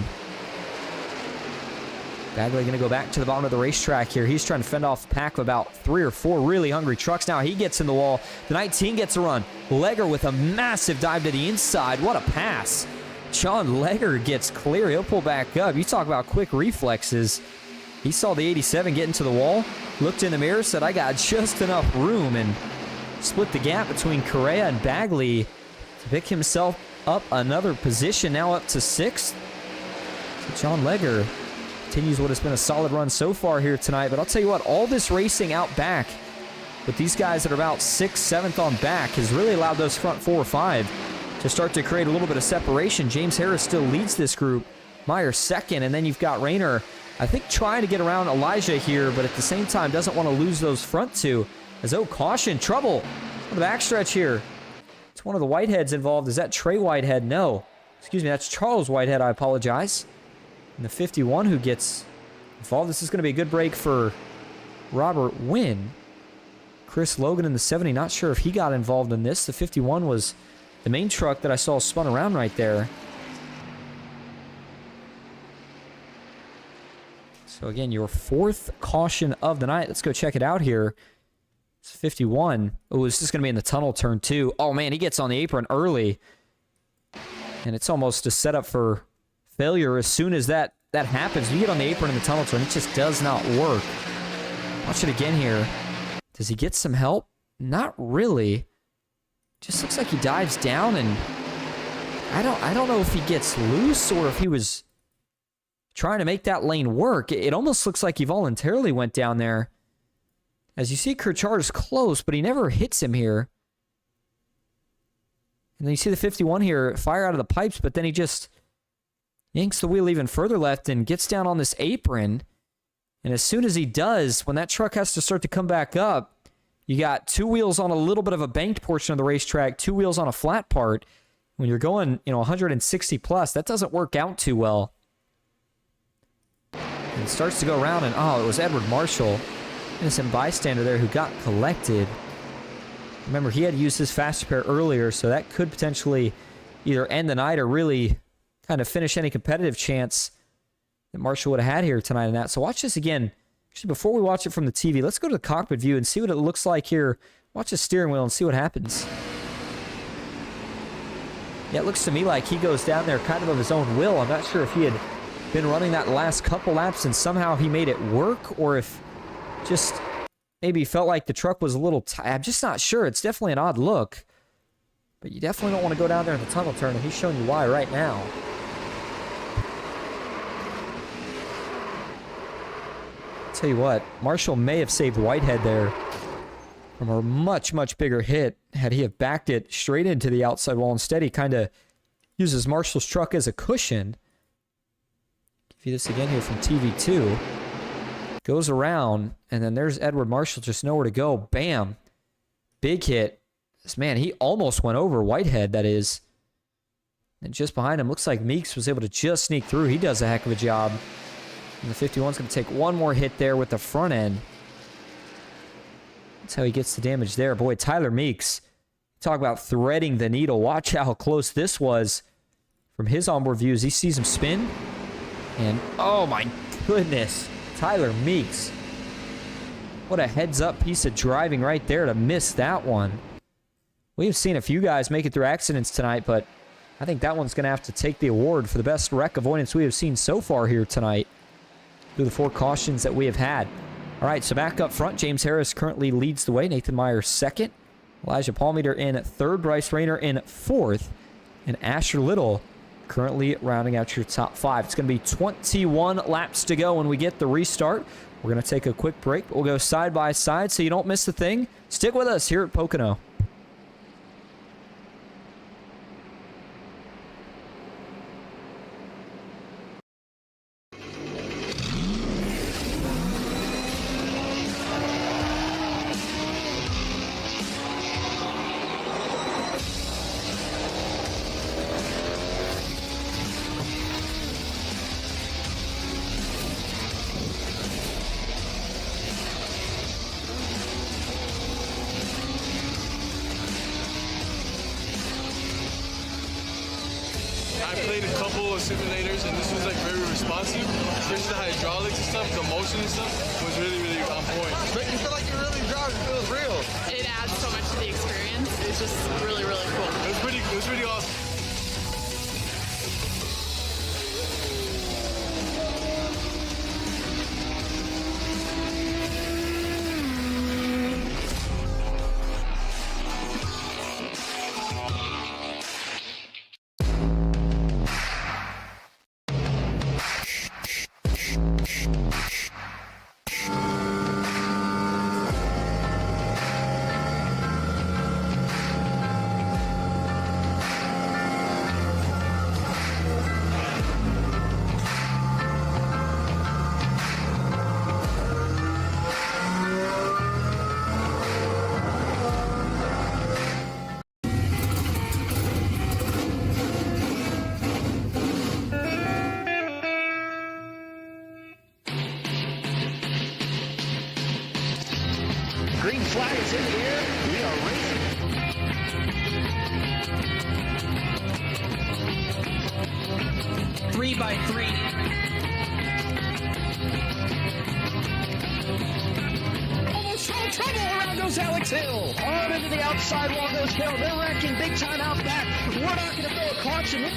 Bagley going to go back to the bottom of the racetrack here. He's trying to fend off a pack of about 3 or 4 really hungry trucks. Now he gets in the wall. The 19 gets a run. Legger with a massive dive to the inside. What a pass. John Legger gets clear. He'll pull back up. You talk about quick reflexes. He saw the 87 get into the wall, looked in the mirror, said, I got just enough room, and split the gap between Correa and Bagley to pick himself up another position, now up to 6th. So John Legger continues what has been a solid run so far here tonight, but I'll tell you what, all this racing out back with these guys that are about 6th, 7th on back has really allowed those front 4 or 5 to start to create a little bit of separation. James Harris still leads this group. Meyer second, and then you've got Rayner, I think, trying to get around Elijah here, but at the same time doesn't want to lose those front 2. As, oh, caution, trouble on the backstretch here. It's one of the Whiteheads involved. Is that Trey Whitehead? No. Excuse me, that's Charles Whitehead, I apologize. And the 51 who gets involved. This is going to be a good break for Robert Wynn. Chris Logan in the 70, not sure if he got involved in this. The 51 was the main truck that I saw spun around right there. So again, your 4th caution of the night. Let's go check it out here. It's 51. Oh, this is going to be in the tunnel turn 2. Oh man, he gets on the apron early. And it's almost a setup for failure as soon as that happens. You get on the apron in the tunnel turn, it just does not work. Watch it again here. Does he get some help? Not really. Just looks like he dives down, and I don't know if he gets loose or if he was trying to make that lane work. It almost looks like he voluntarily went down there. As you see, Kirchard's close, but he never hits him here. And then you see the 51 here fire out of the pipes, but then he just yanks the wheel even further left and gets down on this apron. And as soon as he does, when that truck has to start to come back up, you got 2 wheels on a little bit of a banked portion of the racetrack, 2 wheels on a flat part. When you're going, 160 plus, that doesn't work out too well. And it starts to go around, and oh, it was Edward Marshall, innocent bystander there, who got collected. Remember, he had used his fast repair earlier, so that could potentially either end the night or really kind of finish any competitive chance that Marshall would have had here tonight in that. So watch this again. Actually, before we watch it from the TV, let's go to the cockpit view and see what it looks like here. Watch the steering wheel and see what happens. Yeah, it looks to me like he goes down there kind of his own will. I'm not sure if he had been running that last couple laps and somehow he made it work, or if just maybe felt like the truck was a little tight. I'm just not sure. It's definitely an odd look. But you definitely don't want to go down there in the tunnel turn, and he's showing you why right now. Tell you what, Marshall may have saved Whitehead there from a much, much bigger hit had he have backed it straight into the outside wall. Instead, he kind of uses Marshall's truck as a cushion. Give you this again here from TV2. Goes around, and then there's Edward Marshall, just nowhere to go. Bam. Big hit. This man, he almost went over Whitehead, that is. And just behind him, looks like Meeks was able to just sneak through. He does a heck of a job. And the 51's going to take one more hit there with the front end. That's how he gets the damage there. Boy, Tyler Meeks, talk about threading the needle. Watch how close this was from his onboard views. He sees him spin. And, oh my goodness, Tyler Meeks. What a heads-up piece of driving right there to miss that one. We've seen a few guys make it through accidents tonight, but I think that one's going to have to take the award for the best wreck avoidance we have seen so far here tonight through the 4 cautions that we have had. All right, so back up front, James Harris currently leads the way. Nathan Meyer second. Elijah Palmeter in third. Bryce Rayner in fourth. And Asher Little currently rounding out your top 5. It's going to be 21 laps to go when we get the restart. We're going to take a quick break, but we'll go side by side so you don't miss the thing. Stick with us here at Pocono. I played a couple of simulators, and this was like very responsive. Especially the hydraulics and stuff, the motion and stuff was really, really on point. But you feel like you're really driving. It feels real. It adds so much to the experience. It's just really, really cool. It was pretty awesome. Green flag is in the air. We are racing. 3 by 3. Almost no trouble. Around goes Alex Hill. On into the outside wall goes Hill. They're wrecking big time out back. We're not going to throw a caution.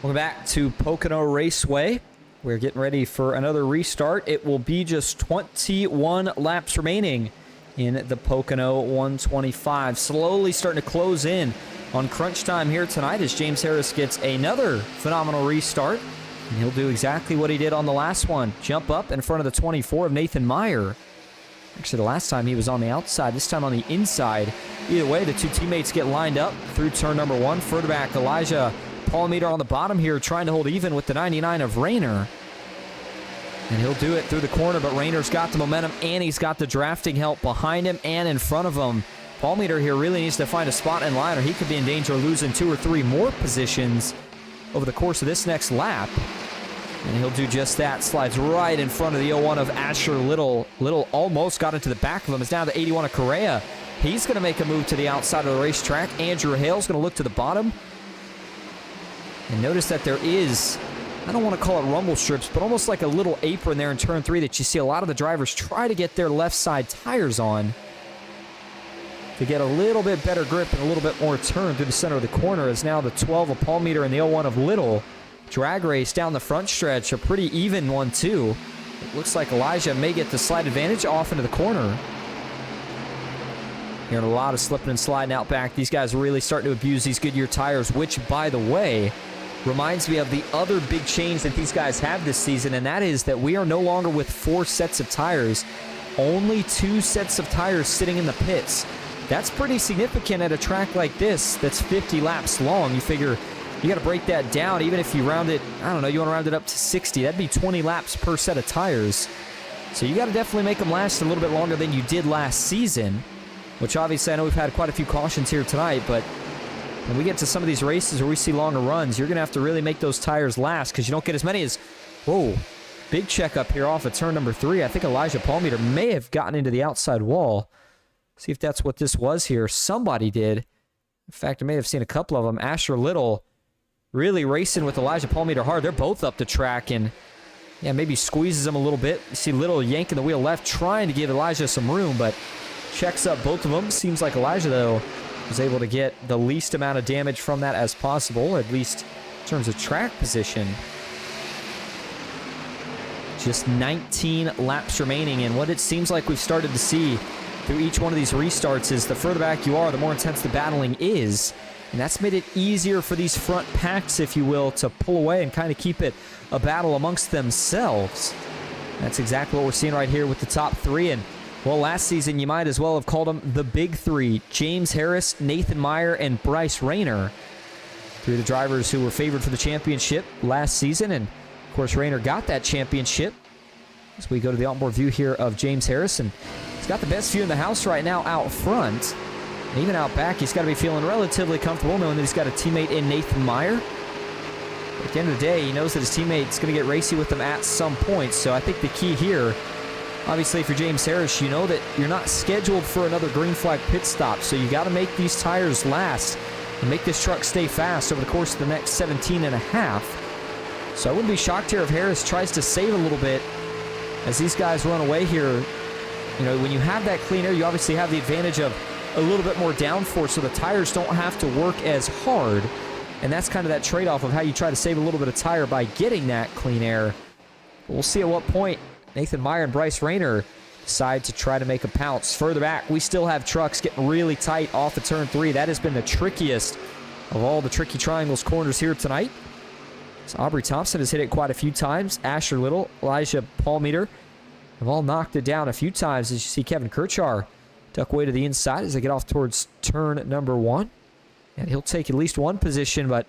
Welcome back to Pocono Raceway. We're getting ready for another restart. It will be just 21 laps remaining in the Pocono 125. Slowly starting to close in on crunch time here tonight as James Harris gets another phenomenal restart. And he'll do exactly what he did on the last one. Jump up in front of the 24 of Nathan Meyer. Actually, the last time he was on the outside, this time on the inside. Either way, the two teammates get lined up through turn number 1. Further back, Elijah Palmeter on the bottom here, trying to hold even with the 99 of Rayner. And he'll do it through the corner, but Rayner's got the momentum, and he's got the drafting help behind him and in front of him. Palmeter here really needs to find a spot in line, or he could be in danger of losing 2 or 3 more positions over the course of this next lap. And he'll do just that. Slides right in front of the 01 of Asher Little. Little almost got into the back of him. It's now the 81 of Correa. He's going to make a move to the outside of the racetrack. Andrew Hale's going to look to the bottom. And notice that there is, I don't want to call it rumble strips, but almost like a little apron there in turn 3 that you see a lot of the drivers try to get their left side tires on to get a little bit better grip and a little bit more turn through the center of the corner. As now the 12 of Palmeter and the 01 of Little drag race down the front stretch, a pretty even one too. It looks like Elijah may get the slight advantage off into the corner. Hearing a lot of slipping and sliding out back. These guys are really starting to abuse these Goodyear tires, which, by the way, reminds me of the other big change that these guys have this season, and that is that we are no longer with 4 sets of tires, only 2 sets of tires sitting in the pits. That's pretty significant at a track like this that's 50 laps long. You figure you got to break that down, even if you round it, I don't know, you want to round it up to 60. That'd be 20 laps per set of tires. So you got to definitely make them last a little bit longer than you did last season, which obviously I know we've had quite a few cautions here tonight, but when we get to some of these races where we see longer runs, you're going to have to really make those tires last because you don't get as many as... Whoa, big checkup here off of turn number 3. I think Elijah Palmeter may have gotten into the outside wall. See if that's what this was here. Somebody did. In fact, I may have seen a couple of them. Asher Little really racing with Elijah Palmeter hard. They're both up the track and, yeah, maybe squeezes him a little bit. You see Little yanking the wheel left, trying to give Elijah some room, but checks up both of them. Seems like Elijah, though, was able to get the least amount of damage from that as possible, at least in terms of track position. Just 19 laps remaining, and what it seems like we've started to see through each one of these restarts is the further back you are, the more intense the battling is, and that's made it easier for these front packs, if you will, to pull away and kind of keep it a battle amongst themselves. That's exactly what we're seeing right here with the top 3, and well, last season, you might as well have called them the Big 3. James Harris, Nathan Meyer, and Bryce Rayner. 3 of the drivers who were favored for the championship last season. And, of course, Rayner got that championship. As we go to the onboard view here of James Harris. And he's got the best view in the house right now out front. And even out back, he's got to be feeling relatively comfortable knowing that he's got a teammate in Nathan Meyer. But at the end of the day, he knows that his teammate's going to get racy with him at some point. So I think the key here... Obviously, for James Harris, you know that you're not scheduled for another green flag pit stop, so you got to make these tires last and make this truck stay fast over the course of the next 17 and a half. So I wouldn't be shocked here if Harris tries to save a little bit as these guys run away here. You know, when you have that clean air, you obviously have the advantage of a little bit more downforce, so the tires don't have to work as hard. And that's kind of that trade-off of how you try to save a little bit of tire by getting that clean air. We'll see at what point Nathan Meyer and Bryce Rayner decide to try to make a pounce. Further back, we still have trucks getting really tight off of turn 3. That has been the trickiest of all the tricky triangles corners here tonight. So Aubrey Thompson has hit it quite a few times. Asher Little, Elijah Palmeter have all knocked it down a few times as you see Kevin Kirchar duck way to the inside as they get off towards turn number 1. And he'll take at least 1 position, but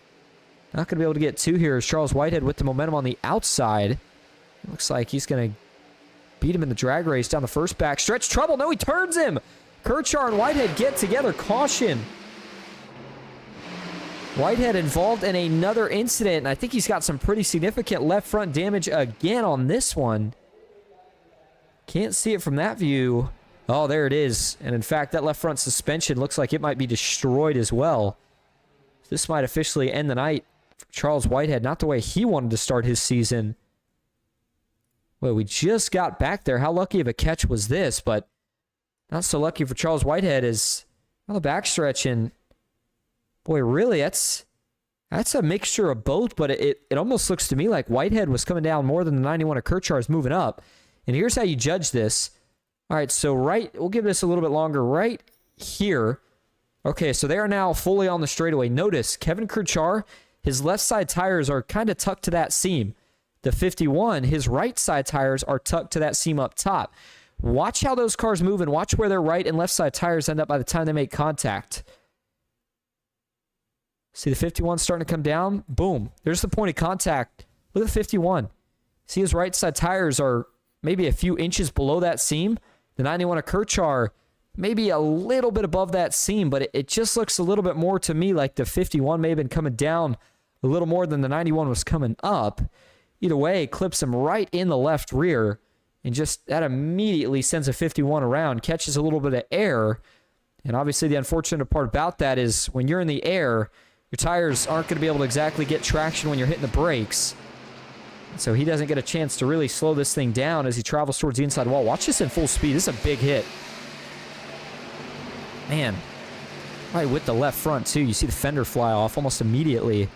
not going to be able to get 2 here as Charles Whitehead with the momentum on the outside. It looks like he's going to beat him in the drag race down the first back stretch. Trouble. No, he turns him. Kirchar and Whitehead get together. Caution. Whitehead involved in another incident, and I think he's got some pretty significant left front damage again on this one. Can't see it from that view. Oh, there it is. And in fact, that left front suspension looks like it might be destroyed as well. This might officially end the night for Charles Whitehead. Not the way he wanted to start his season. Well, we just got back there. How lucky of a catch was this? But not so lucky for Charles Whitehead as on the backstretch. And boy, really, that's a mixture of both. But it almost looks to me like Whitehead was coming down more than the 91 of Kirchar is moving up. And here's how you judge this. All right, so we'll give this a little bit longer. Right here. Okay, so they are now fully on the straightaway. Notice Kevin Kirchar, his left side tires are kind of tucked to that seam. The 51, his right side tires are tucked to that seam up top. Watch how those cars move and watch where their right and left side tires end up by the time they make contact. See the 51 starting to come down? Boom. There's the point of contact. Look at the 51. See his right side tires are maybe a few inches below that seam. The 91 of Kirchar, maybe a little bit above that seam, but it just looks a little bit more to me like the 51 may have been coming down a little more than the 91 was coming up. Either way, it clips him right in the left rear, and just that immediately sends a 51 around, catches a little bit of air. And obviously the unfortunate part about that is when you're in the air, your tires aren't going to be able to exactly get traction when you're hitting the brakes. So he doesn't get a chance to really slow this thing down as he travels towards the inside wall. Watch this in full speed. This is a big hit. Man, right with the left front, too. You see the fender fly off almost immediately.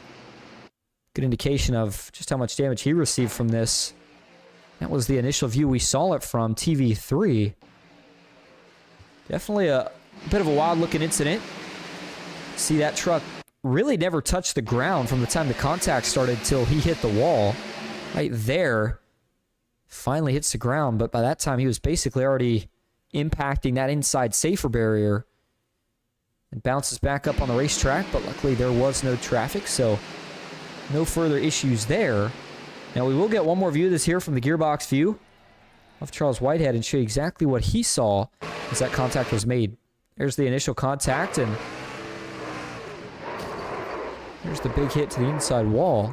Good indication of just how much damage he received from this. That was the initial view we saw it from TV3. Definitely a bit of a wild-looking incident. See, that truck really never touched the ground from the time the contact started till he hit the wall. Right there, finally hits the ground, but by that time he was basically already impacting that inside safer barrier. And bounces back up on the racetrack, but luckily there was no traffic, so no further issues there. Now we will get one more view of this here from the gearbox view of Charles Whitehead and show you exactly what he saw as that contact was made. There's the initial contact, and there's the big hit to the inside wall.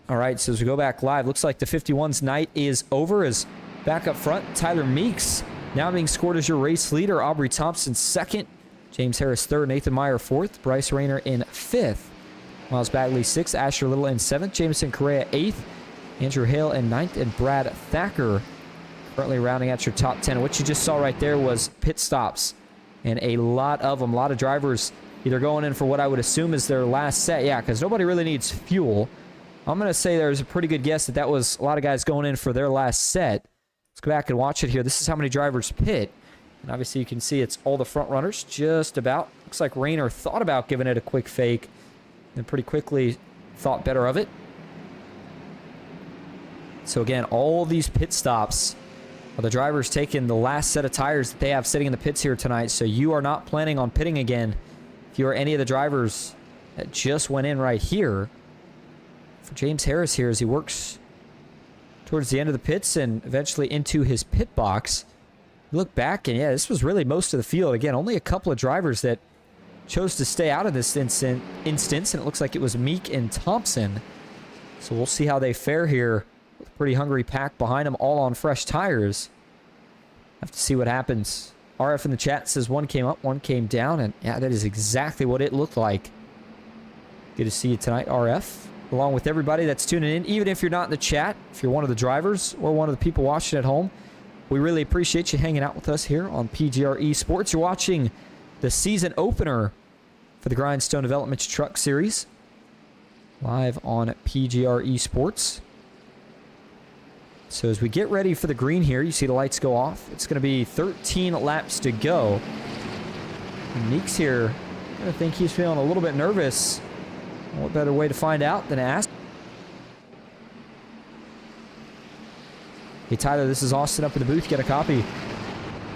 All right, so as we go back live, looks like the 51's night is over as back up front, Tyler Meeks now being scored as your race leader. Aubrey Thompson second, James Harris third, Nathan Meyer fourth, Bryce Rayner in fifth, Miles Bagley sixth, Asher Little in seventh, Jameson Correa eighth, Andrew Hale in ninth, and Brad Thacker currently rounding out your top 10. What you just saw right there was pit stops, and a lot of them, a lot of drivers either going in for what I would assume is their last set. Yeah, because nobody really needs fuel. I'm going to say there's a pretty good guess that was a lot of guys going in for their last set. Let's go back and watch it here. This is how many drivers pit. And obviously you can see it's all the front runners, just about. Looks like Rayner thought about giving it a quick fake, and pretty quickly thought better of it. So again, all these pit stops are the drivers taking the last set of tires that they have sitting in the pits here tonight. So you are not planning on pitting again if you are any of the drivers that just went in right here. For James Harris here as he works towards the end of the pits and eventually into his pit box. You look back and yeah, this was really most of the field. Again, only a couple of drivers that chose to stay out of this instance, and it looks like it was Meek and Thompson. So we'll see how they fare here. With a pretty hungry pack behind them, all on fresh tires. Have to see what happens. RF in the chat says one came up, one came down, and yeah, that is exactly what it looked like. Good to see you tonight, RF. Along with everybody that's tuning in, even if you're not in the chat, if you're one of the drivers or one of the people watching at home, we really appreciate you hanging out with us here on PGR eSports. You're watching the season opener for the Grindstone Developments Truck Series, live on PGR eSports. So as we get ready for the green here, you see the lights go off. It's going to be 13 laps to go. And Meeks here, I think he's feeling a little bit nervous. What better way to find out than ask? Hey, Tyler, this is Austin up in the booth. Get a copy.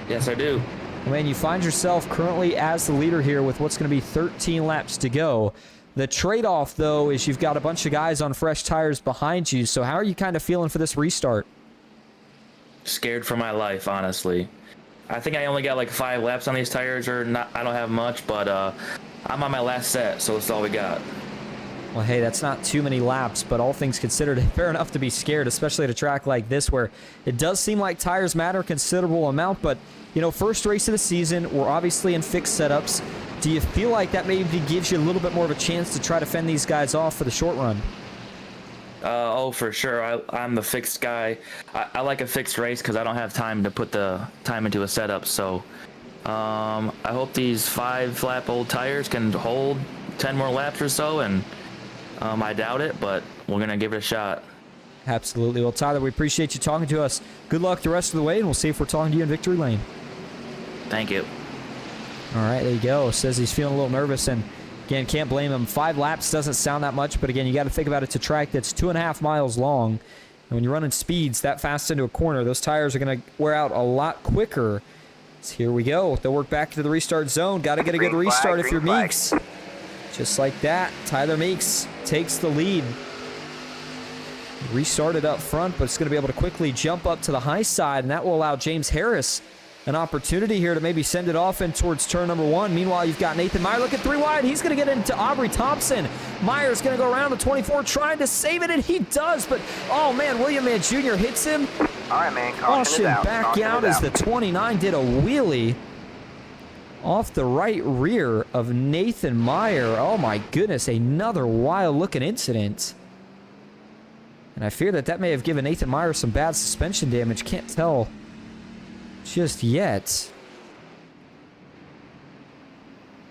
Yes, I do. Well, man, you find yourself currently as the leader here with what's going to be 13 laps to go. The trade-off, though, is you've got a bunch of guys on fresh tires behind you. So how are you kind of feeling for this restart? Scared for my life, honestly. I think I only got like 5 laps on these tires, or not. I don't have much, but I'm on my last set, so that's all we got. Well, hey, that's not too many laps, but all things considered, fair enough to be scared, especially at a track like this where it does seem like tires matter a considerable amount. But, you know, first race of the season, we're obviously in fixed setups. Do you feel like that maybe gives you a little bit more of a chance to try to fend these guys off for the short run? Oh, for sure. I'm the fixed guy. I like a fixed race because I don't have time to put the time into a setup. So I hope these 5-lap old tires can hold 10 more laps or so, and I doubt it, but we're going to give it a shot. Absolutely. Well, Tyler, we appreciate you talking to us. Good luck the rest of the way, and we'll see if we're talking to you in victory lane. Thank you. All right, there you go. Says he's feeling a little nervous, and again, can't blame him. 5 laps doesn't sound that much, but again, you got to think about it's a track that's 2.5 miles long, and when you're running speeds that fast into a corner, those tires are going to wear out a lot quicker. So here we go. They'll work back to the restart zone. Got to get a good restart if you're Meeks. Just like that, Tyler Meeks takes the lead. Restarted up front, but it's going to be able to quickly jump up to the high side, and that will allow James Harris an opportunity here to maybe send it off in towards turn number 1. Meanwhile, you've got Nathan Meyer looking 3 wide. He's going to get into Aubrey Thompson. Meyer's going to go around the 24, trying to save it, and he does, but oh man, William Mann Jr. hits him. All right, man. Caution back out as the 29 did a wheelie. off the right rear of Nathan Meyer. Oh my goodness, another wild-looking incident. And I fear that that may have given Nathan Meyer some bad suspension damage. Can't tell just yet.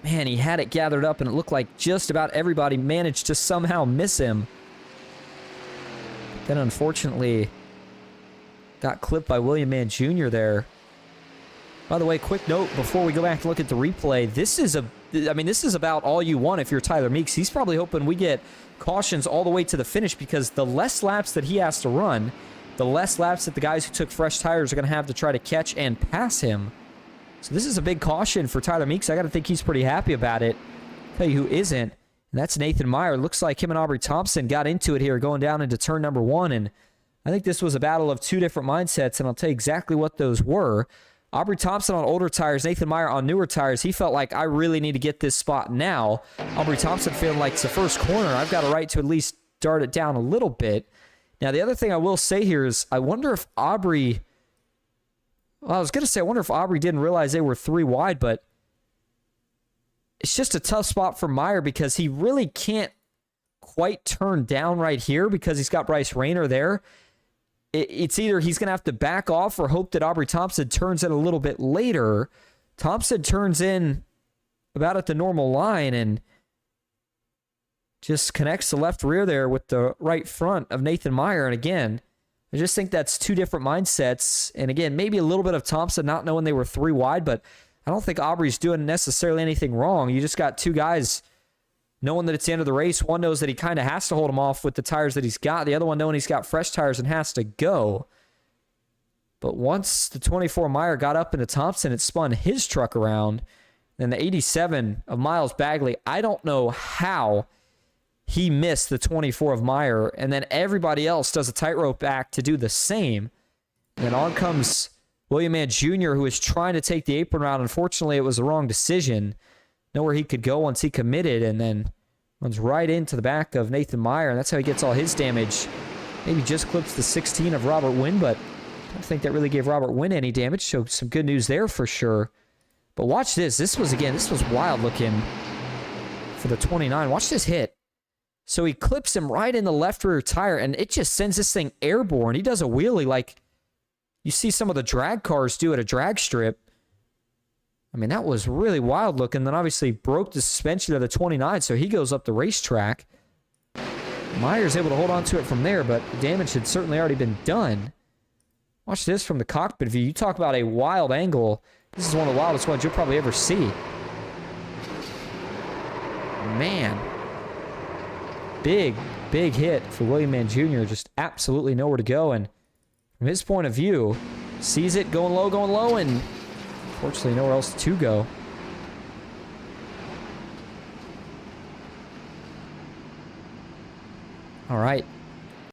Man, he had it gathered up, and it looked like just about everybody managed to somehow miss him. Then, unfortunately, got clipped by William Mann Jr. there. By the way, quick note before we go back to look at the replay. This is about all you want if you're Tyler Meeks. He's probably hoping we get cautions all the way to the finish, because the less laps that he has to run, the less laps that the guys who took fresh tires are going to have to try to catch and pass him. So this is a big caution for Tyler Meeks. I got to think he's pretty happy about it. Tell you who isn't, and that's Nathan Meyer. Looks like him and Aubrey Thompson got into it here going down into turn number 1, and I think this was a battle of two different mindsets, and I'll tell you exactly what those were. Aubrey Thompson on older tires, Nathan Meyer on newer tires. He felt like, I really need to get this spot now. Aubrey Thompson feeling like it's the first corner. I've got a right to at least dart it down a little bit. Now, the other thing I will say here is I wonder if Aubrey... Well, I was going to say I wonder if Aubrey didn't realize they were 3 wide, but it's just a tough spot for Meyer because he really can't quite turn down right here because he's got Bryce Rayner there. It's either he's going to have to back off or hope that Aubrey Thompson turns in a little bit later. Thompson turns in about at the normal line and just connects the left rear there with the right front of Nathan Meyer. And again, I just think that's two different mindsets. And again, maybe a little bit of Thompson not knowing they were 3 wide, but I don't think Aubrey's doing necessarily anything wrong. You just got two guys knowing that it's the end of the race. One knows that he kind of has to hold him off with the tires that he's got. The other one knowing he's got fresh tires and has to go. But once the 24 Meyer got up into Thompson, it spun his truck around. Then the 87 of Miles Bagley, I don't know how he missed the 24 of Meyer, and then everybody else does a tightrope act to do the same. And then on comes William Mann Jr., who is trying to take the apron route. Unfortunately, it was the wrong decision. Nowhere he could go once he committed, and then runs right into the back of Nathan Meyer, and that's how he gets all his damage. Maybe just clips the 16 of Robert Wynn, but I don't think that really gave Robert Wynn any damage, so some good news there for sure. But watch this. This was wild looking for the 29. Watch this hit. So he clips him right in the left rear tire, and it just sends this thing airborne. He does a wheelie like you see some of the drag cars do at a drag strip. I mean, that was really wild looking. Then obviously broke the suspension of the 29, so he goes up the racetrack. Meyer's able to hold on to it from there, but the damage had certainly already been done. Watch this from the cockpit view. You talk about a wild angle. This is one of the wildest ones you'll probably ever see. Man. Big hit for William Mann Jr. Just absolutely nowhere to go. And from his point of view, sees it going low, and unfortunately nowhere else to go. All right.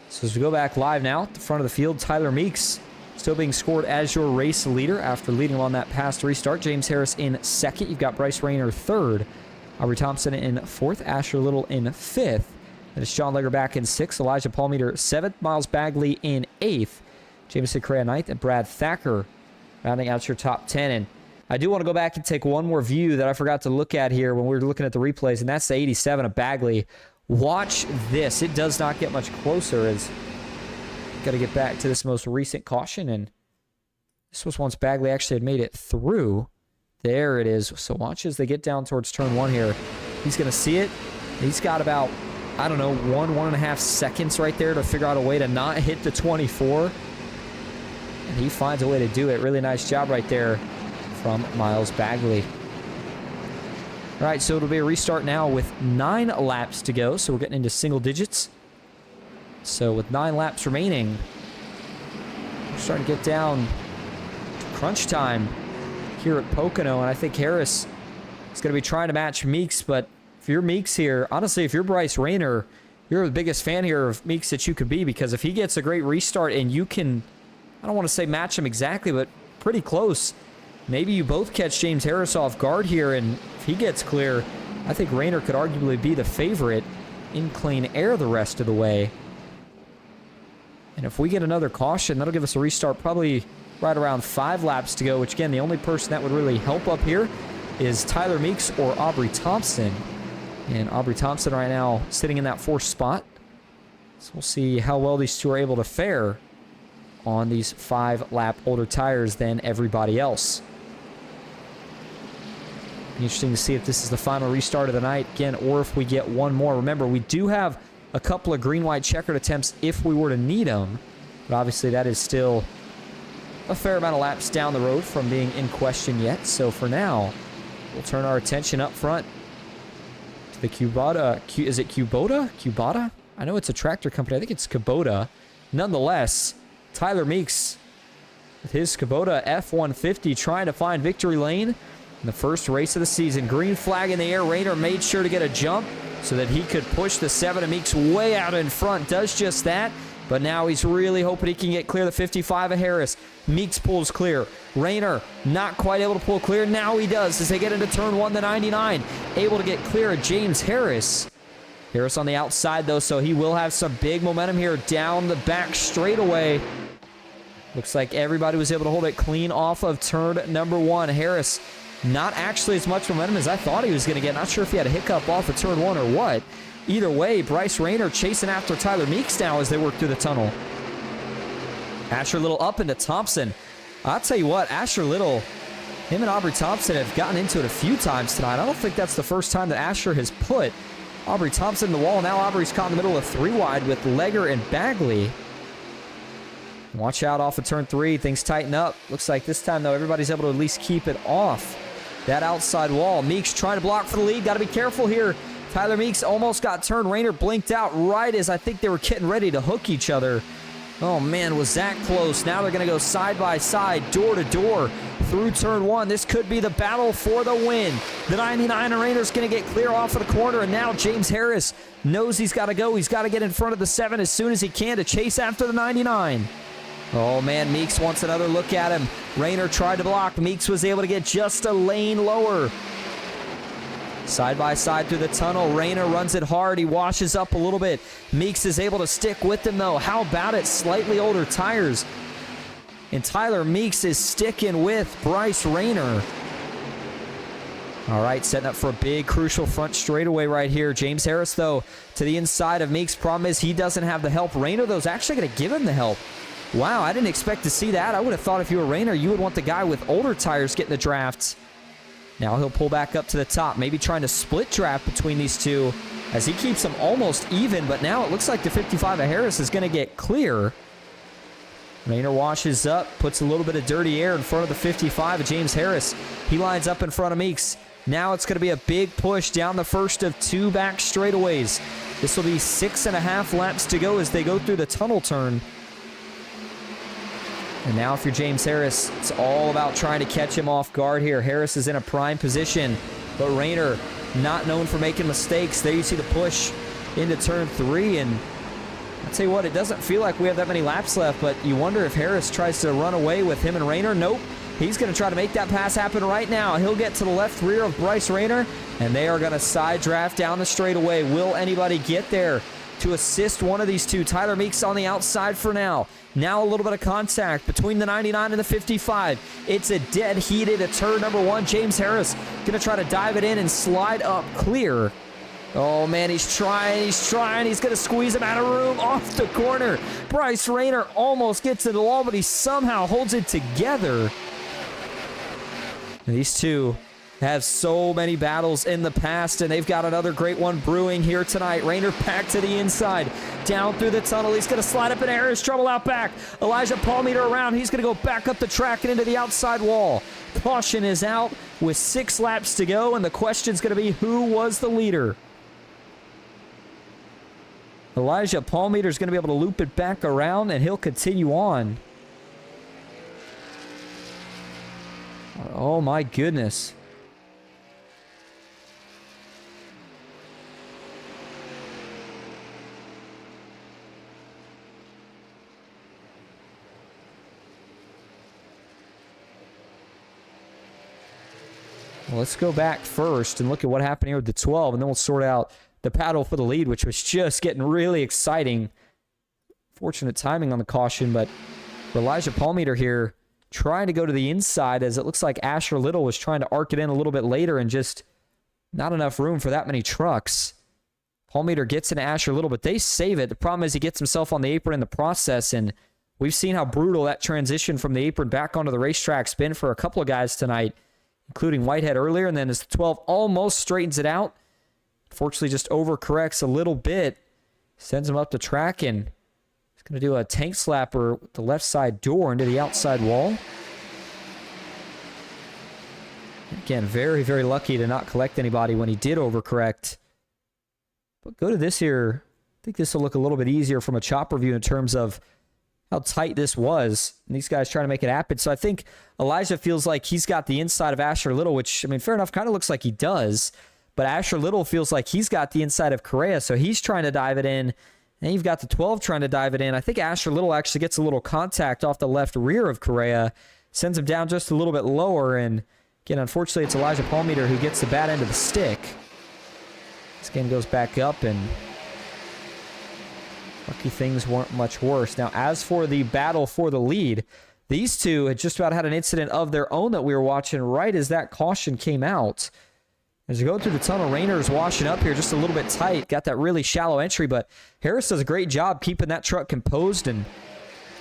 So as we go back live now, at the front of the field, Tyler Meeks still being scored as your race leader after leading on that past restart. James Harris in second. You've got Bryce Rayner third. Aubrey Thompson in fourth. Asher Little in fifth. That is John Legger back in 6th. Elijah Palmeter 7th. Miles Bagley in 8th. Jameson Correa 9th. And Brad Thacker rounding out your top 10. And I do want to go back and take one more view that I forgot to look at here when we were looking at the replays, and that's the 87 of Bagley. Watch this. It does not get much closer as got to get back to this most recent caution. And this was once Bagley actually had made it through. There it is. So watch as they get down towards turn 1 here. He's going to see it. He's got about, I don't know, 1.5 seconds right there to figure out a way to not hit the 24. And he finds a way to do it. Really nice job right there from Miles Bagley. All right, so it'll be a restart now with 9 laps to go. So we're getting into single digits. So with 9 laps remaining, we're starting to get down to crunch time here at Pocono. And I think Harris is going to be trying to match Meeks, but if you're Meeks here, honestly, if you're Bryce Rayner, you're the biggest fan here of Meeks that you could be, because if he gets a great restart and you can, I don't want to say match him exactly, but pretty close, maybe you both catch James Harris off guard here, and if he gets clear, I think Rayner could arguably be the favorite in clean air the rest of the way. And if we get another caution, that'll give us a restart probably right around 5 laps to go, which again, the only person that would really help up here is Tyler Meeks or Aubrey Thompson. And Aubrey Thompson right now sitting in that 4th spot. So we'll see how well these two are able to fare on these 5-lap older tires than everybody else. Interesting to see if this is the final restart of the night again, or if we get one more. Remember, we do have a couple of green-white checkered attempts if we were to need them. But obviously that is still a fair amount of laps down the road from being in question yet. So for now, we'll turn our attention up front to the Kubota. Is it Kubota? Kubota? I know it's a tractor company. I think it's Kubota. Nonetheless, Tyler Meeks with his Kubota F-150 trying to find victory lane in the first race of the season. Green flag in the air. Rayner made sure to get a jump so that he could push the 7 of Meeks way out in front. Does just that. But now he's really hoping he can get clear the 55 of Harris. Meeks pulls clear. Rayner not quite able to pull clear. Now he does as they get into turn 1, the 99. Able to get clear of James Harris. Harris on the outside, though, so he will have some big momentum here down the back straightaway. Looks like everybody was able to hold it clean off of turn number 1. Harris, not actually as much momentum as I thought he was going to get. Not sure if he had a hiccup off of turn 1 or what. Either way, Bryce Rayner chasing after Tyler Meeks now as they work through the tunnel. Asher Little up into Thompson. I'll tell you what, Asher Little, him and Aubrey Thompson have gotten into it a few times tonight. I don't think that's the first time that Asher has put Aubrey Thompson in the wall. Now Aubrey's caught in the middle of 3 wide with Legger and Bagley. Watch out off of turn 3. Things tighten up. Looks like this time, though, everybody's able to at least keep it off that outside wall. Meeks trying to block for the lead. Got to be careful here. Tyler Meeks almost got turned. Rayner blinked out right as I think they were getting ready to hook each other. Oh, man, was that close. Now they're going to go side by side, door to door through turn 1. This could be the battle for the win. The 99 and Rayner's going to get clear off of the corner, and now James Harris knows he's got to go. He's got to get in front of the 7 as soon as he can to chase after the 99. Oh, man, Meeks wants another look at him. Rayner tried to block. Meeks was able to get just a lane lower. Side by side through the tunnel. Rayner runs it hard. He washes up a little bit. Meeks is able to stick with them, though. How about it? Slightly older tires. And Tyler Meeks is sticking with Bryce Rayner. All right, setting up for a big, crucial front straightaway right here. James Harris, though, to the inside of Meeks. Problem is he doesn't have the help. Rayner, though, is actually going to give him the help. Wow, I didn't expect to see that. I would have thought if you were Rayner, you would want the guy with older tires getting the draft. Now he'll pull back up to the top, maybe trying to split draft between these two as he keeps them almost even, but now it looks like the 55 of Harris is going to get clear. Rayner washes up, puts a little bit of dirty air in front of the 55 of James Harris. He lines up in front of Meeks. Now it's going to be a big push down the first of 2 back straightaways. This will be 6.5 laps to go as they go through the tunnel turn. And now if you're James Harris, it's all about trying to catch him off guard here. Harris is in a prime position, but Rayner not known for making mistakes. There you see the push into turn 3, and I'll tell you what, it doesn't feel like we have that many laps left, but you wonder if Harris tries to run away with him and Rayner. Nope. He's going to try to make that pass happen right now. He'll get to the left rear of Bryce Rayner, and they are going to side draft down the straightaway. Will anybody get there to assist one of these two? Tyler Meeks on the outside for now. Now a little bit of contact between the 99 and the 55. It's a dead heated at turn number 1. James Harris going to try to dive it in and slide up clear. Oh, man, he's trying. He's going to squeeze him out of room off the corner. Bryce Rayner almost gets to the wall, but he somehow holds it together. And these two have so many battles in the past, and they've got another great one brewing here tonight. Rayner back to the inside, down through the tunnel. He's going to slide up in air. His trouble out back. Elijah Palmeter around. He's going to go back up the track and into the outside wall. Caution is out with 6 laps to go, and the question's going to be who was the leader. Elijah Palmeter's going to be able to loop it back around, and he'll continue on. Oh, my goodness. Well, let's go back first and look at what happened here with the 12, and then we'll sort out the battle for the lead, which was just getting really exciting. Fortunate timing on the caution, but for Elijah Palmeter here, trying to go to the inside, as it looks like Asher Little was trying to arc it in a little bit later and just not enough room for that many trucks. Palmeter gets into Asher Little, but they save it. The problem is he gets himself on the apron in the process, and we've seen how brutal that transition from the apron back onto the racetrack's been for a couple of guys tonight, including Whitehead earlier, and then as the 12 almost straightens it out, unfortunately just overcorrects a little bit, sends him up the track, and he's going to do a tank slapper with the left side door into the outside wall. Again, very, very lucky to not collect anybody when he did overcorrect. But go to this here. I think this will look a little bit easier from a chopper view in terms of how tight this was. And these guys trying to make it happen. So I think Elijah feels like he's got the inside of Asher Little, which, I mean, fair enough, kind of looks like he does. But Asher Little feels like he's got the inside of Correa, so he's trying to dive it in. And you've got the 12 trying to dive it in. I think Asher Little actually gets a little contact off the left rear of Correa, sends him down just a little bit lower. And again, unfortunately, it's Elijah Palmeter who gets the bad end of the stick. This game goes back up, and lucky things weren't much worse. Now, as for the battle for the lead, these two had just about had an incident of their own that we were watching right as that caution came out. As you go through the tunnel, Rayner's washing up here just a little bit tight. Got that really shallow entry, but Harris does a great job keeping that truck composed and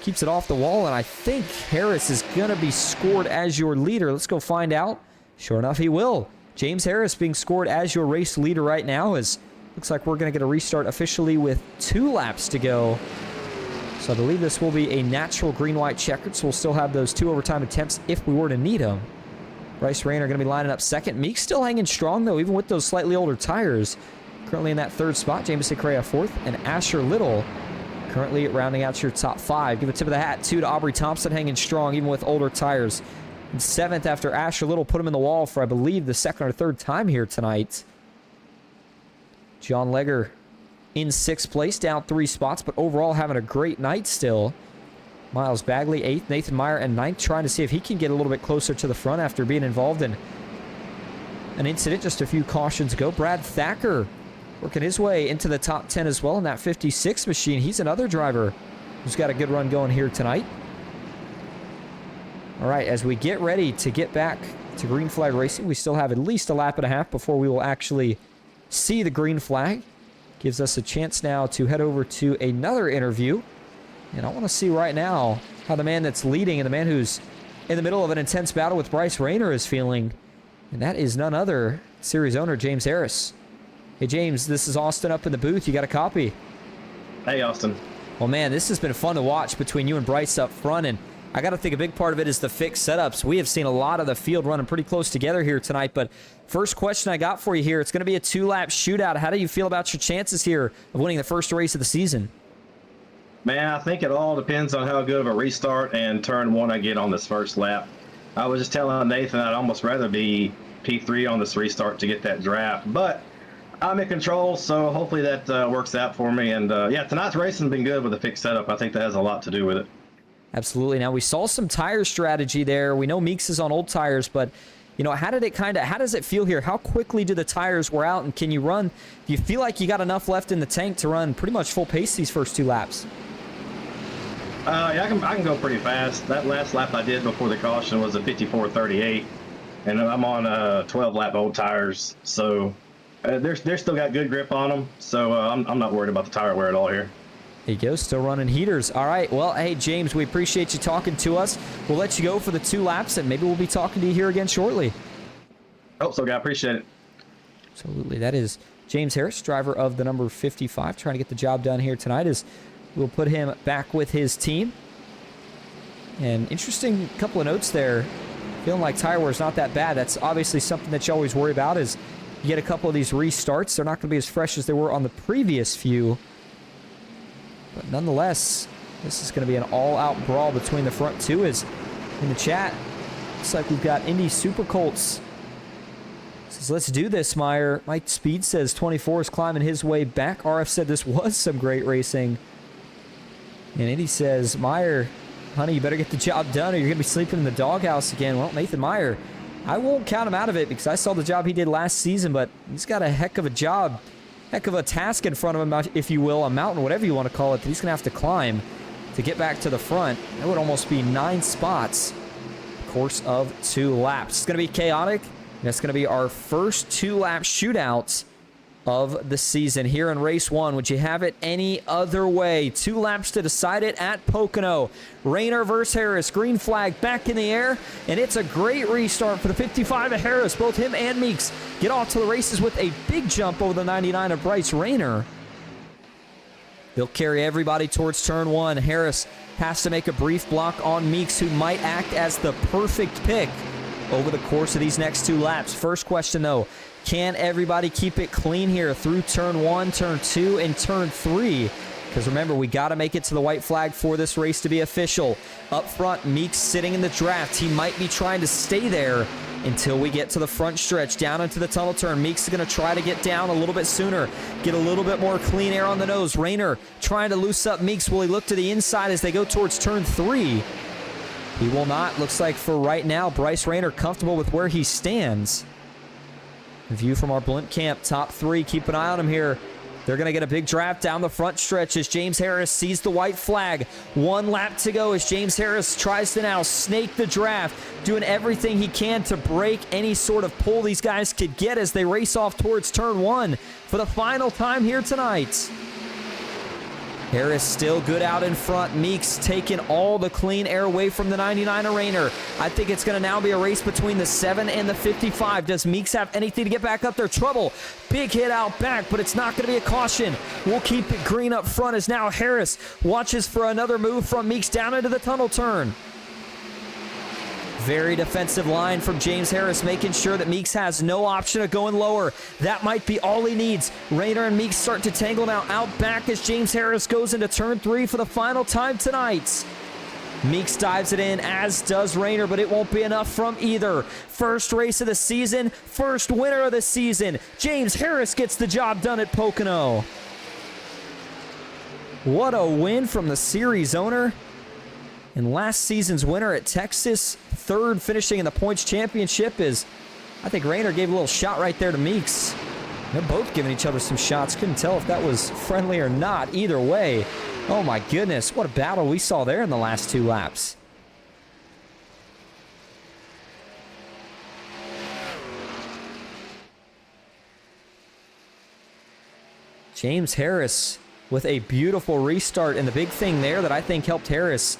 keeps it off the wall. And I think Harris is going to be scored as your leader. Let's go find out. Sure enough, he will. James Harris being scored as your race leader right now, as looks like we're going to get a restart officially with 2 laps to go. So I believe this will be a natural green-white checkered, so we'll still have those 2 overtime attempts if we were to need them. Bryce Rayner going to be lining up second. Meek's still hanging strong, though, even with those slightly older tires. Currently in that 3rd spot. Jameson Correa 4th, and Asher Little currently rounding out your top 5. Give a tip of the hat, too, to Aubrey Thompson, hanging strong, even with older tires. And 7th after Asher Little put him in the wall for, I believe, the 2nd or 3rd time here tonight. John Legger in 6th place, down 3 spots, but overall having a great night still. Miles Bagley 8th, Nathan Meyer and 9th, trying to see if he can get a little bit closer to the front after being involved in an incident just a few cautions ago. Brad Thacker working his way into the top 10 as well in that 56 machine. He's another driver who's got a good run going here tonight. All right, as we get ready to get back to green flag racing, we still have at least a lap and a half before we will actually see the green flag. Gives us a chance now to head over to another interview. And I want to see right now how the man that's leading and the man who's in the middle of an intense battle with Bryce Rayner is feeling. And that is none other series owner James Harris. Hey, James, this is Austin up in the booth. You got a copy? Hey, Austin. Well, man, this has been fun to watch between you and Bryce up front. And I got to think a big part of it is the fixed setups. We have seen a lot of the field running pretty close together here tonight. But first question I got for you here, it's going to be a 2-lap shootout. How do you feel about your chances here of winning the first race of the season? Man, I think it all depends on how good of a restart and turn 1 I get on this first lap. I was just telling Nathan I'd almost rather be P3 on this restart to get that draft. But I'm in control, so hopefully that works out for me. And yeah, tonight's racing has been good with the fixed setup. I think that has a lot to do with it. Absolutely. Now, we saw some tire strategy there. We know Meeks is on old tires, but, you know, how does it feel here? How quickly do the tires wear out, and can you run? Do you feel like you got enough left in the tank to run pretty much full pace these first 2 laps? Yeah, I can go pretty fast. That last lap I did before the caution was a 54.38, and I'm on 12-lap old tires, so they're still got good grip on them, so I'm not worried about the tire wear at all here. There you go, still running heaters. All right, well, hey, James, we appreciate you talking to us. We'll let you go for the 2 laps, and maybe we'll be talking to you here again shortly. Hope so, guy. Appreciate it. Absolutely. That is James Harris, driver of the number 55, trying to get the job done here tonight as we'll put him back with his team. And interesting couple of notes there. Feeling like tire wear is not that bad. That's obviously something that you always worry about is you get a couple of these restarts. They're not going to be as fresh as they were on the previous few. But nonetheless, this is going to be an all-out brawl between the front 2. As in the chat, looks like we've got Indy Super Colts. Says, let's do this, Meyer. Mike Speed says 24 is climbing his way back. RF said this was some great racing. And Indy says, Meyer, honey, you better get the job done or you're going to be sleeping in the doghouse again. Well, Nathan Meyer, I won't count him out of it because I saw the job he did last season, but he's got a heck of a job, heck of a task in front of him, if you will, a mountain, whatever you want to call it, that he's going to have to climb to get back to the front. That would almost be 9 spots course of 2 laps. It's going to be chaotic, and it's going to be our first 2-lap shootout of the season here in race 1. Would you have it any other way? 2 laps to decide it at Pocono. Rayner versus Harris. Green flag back in the air, and it's a great restart for the 55 of Harris. Both him and Meeks get off to the races with a big jump over the 99 of Bryce Rayner. They'll carry everybody towards turn 1. Harris has to make a brief block on Meeks, who might act as the perfect pick over the course of these next 2 laps. First question, though, can everybody keep it clean here through turn 1, turn 2, and turn 3? Because remember, we got to make it to the white flag for this race to be official. Up front, Meeks sitting in the draft. He might be trying to stay there until we get to the front stretch, down into the tunnel turn. Meeks is going to try to get down a little bit sooner, get a little bit more clean air on the nose. Rayner trying to loose up Meeks. Will he look to the inside as they go towards turn 3? He will not. Looks like for right now, Bryce Rayner comfortable with where he stands. View from our blimp camp, top 3. Keep an eye on him here. They're going to get a big draft down the front stretch as James Harris sees the white flag. 1 lap to go as James Harris tries to now snake the draft, doing everything he can to break any sort of pull these guys could get as they race off towards turn 1 for the final time here tonight. Harris still good out in front. Meeks taking all the clean air away from the 99 Rayner. I think it's going to now be a race between the 7 and the 55. Does Meeks have anything to get back up there? Trouble. Big hit out back, but it's not going to be a caution. We'll keep it green up front as now Harris watches for another move from Meeks down into the tunnel turn. Very defensive line from James Harris, making sure that Meeks has no option of going lower. That might be all he needs. Rayner and Meeks start to tangle now out back as James Harris goes into turn 3 for the final time tonight. Meeks dives it in, as does Rayner, but it won't be enough from either. First race of the season, first winner of the season. James Harris gets the job done at Pocono. What a win from the series owner. And last season's winner at Texas, 3rd finishing in the points championship is, I think Rayner gave a little shot right there to Meeks. They're both giving each other some shots. Couldn't tell if that was friendly or not. Either way, oh my goodness, what a battle we saw there in the last 2 laps. James Harris with a beautiful restart, and the big thing there that I think helped Harris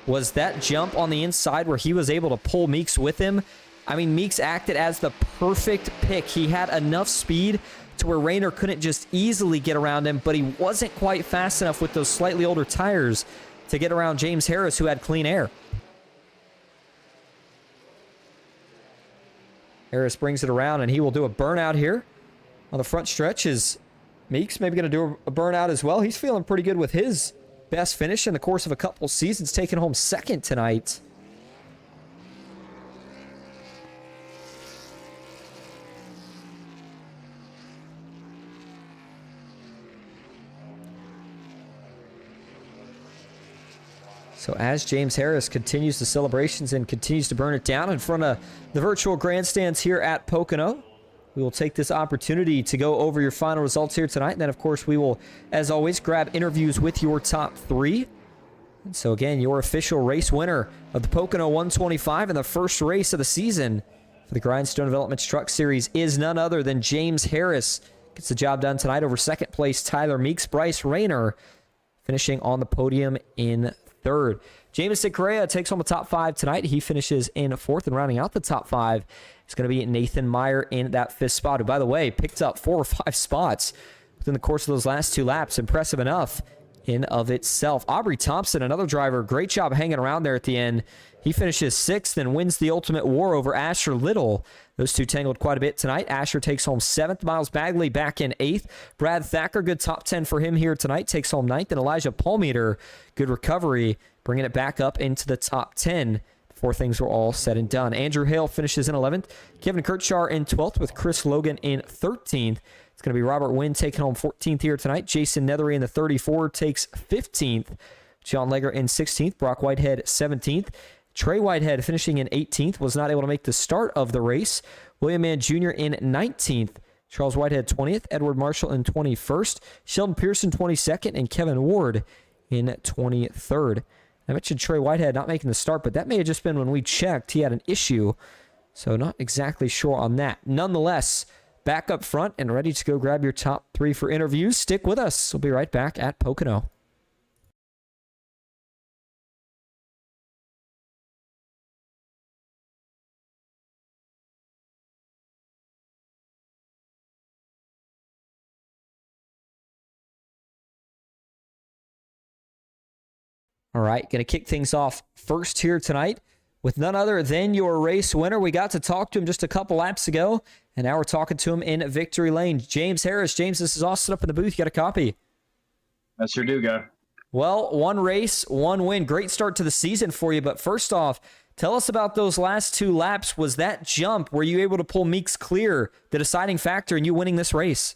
was that jump on the inside where he was able to pull Meeks with him. I mean, Meeks acted as the perfect pick. He had enough speed to where Rayner couldn't just easily get around him, but he wasn't quite fast enough with those slightly older tires to get around James Harris, who had clean air. Harris brings it around, and he will do a burnout here on the front stretch. Is Meeks maybe going to do a burnout as well? He's feeling pretty good with his best finish in the course of a couple seasons, taking home 2nd tonight. So as James Harris continues the celebrations and continues to burn it down in front of the virtual grandstands here at Pocono, we will take this opportunity to go over your final results here tonight. And then, of course, we will, as always, grab interviews with your top 3. And so, again, your official race winner of the Pocono 125 and the first race of the season for the Grindstone Developments Truck Series is none other than James Harris. Gets the job done tonight over 2nd place Tyler Meeks. Bryce Rayner finishing on the podium in 3rd. Jameson Correa takes home the top 5 tonight. He finishes in 4th, and rounding out the top 5 is going to be Nathan Meyer in that 5th spot, who, by the way, picked up 4 or 5 spots within the course of those last 2 laps. Impressive enough in of itself. Aubrey Thompson, another driver, great job hanging around there at the end. He finishes 6th and wins the ultimate war over Asher Little. Those 2 tangled quite a bit tonight. Asher takes home 7th. Miles Bagley back in 8th. Brad Thacker, good top 10 for him here tonight, takes home 9th. And Elijah Palmeter, good recovery, bringing it back up into the top 10 before things were all said and done. Andrew Hale finishes in 11th. Kevin Kirchar in 12th with Chris Logan in 13th. It's going to be Robert Wynn taking home 14th here tonight. Jason Nethery in the 34 takes 15th. John Legger in 16th. Brock Whitehead 17th. Trey Whitehead finishing in 18th, was not able to make the start of the race. William Mann Jr. in 19th. Charles Whitehead 20th. Edward Marshall in 21st. Sheldon Pearson 22nd. And Kevin Ward in 23rd. I mentioned Trey Whitehead not making the start, but that may have just been when we checked. He had an issue, so not exactly sure on that. Nonetheless, back up front and ready to go grab your top 3 for interviews. Stick with us. We'll be right back at Pocono. All right, going to kick things off first here tonight with none other than your race winner. We got to talk to him just a couple laps ago, and now we're talking to him in Victory Lane. James Harris. James, this is Austin up in the booth. You got a copy? I sure do, guy. Well, 1 race, 1 win. Great start to the season for you. But first off, tell us about those last 2 laps. Was that jump, were you able to pull Meeks clear, the deciding factor in you winning this race?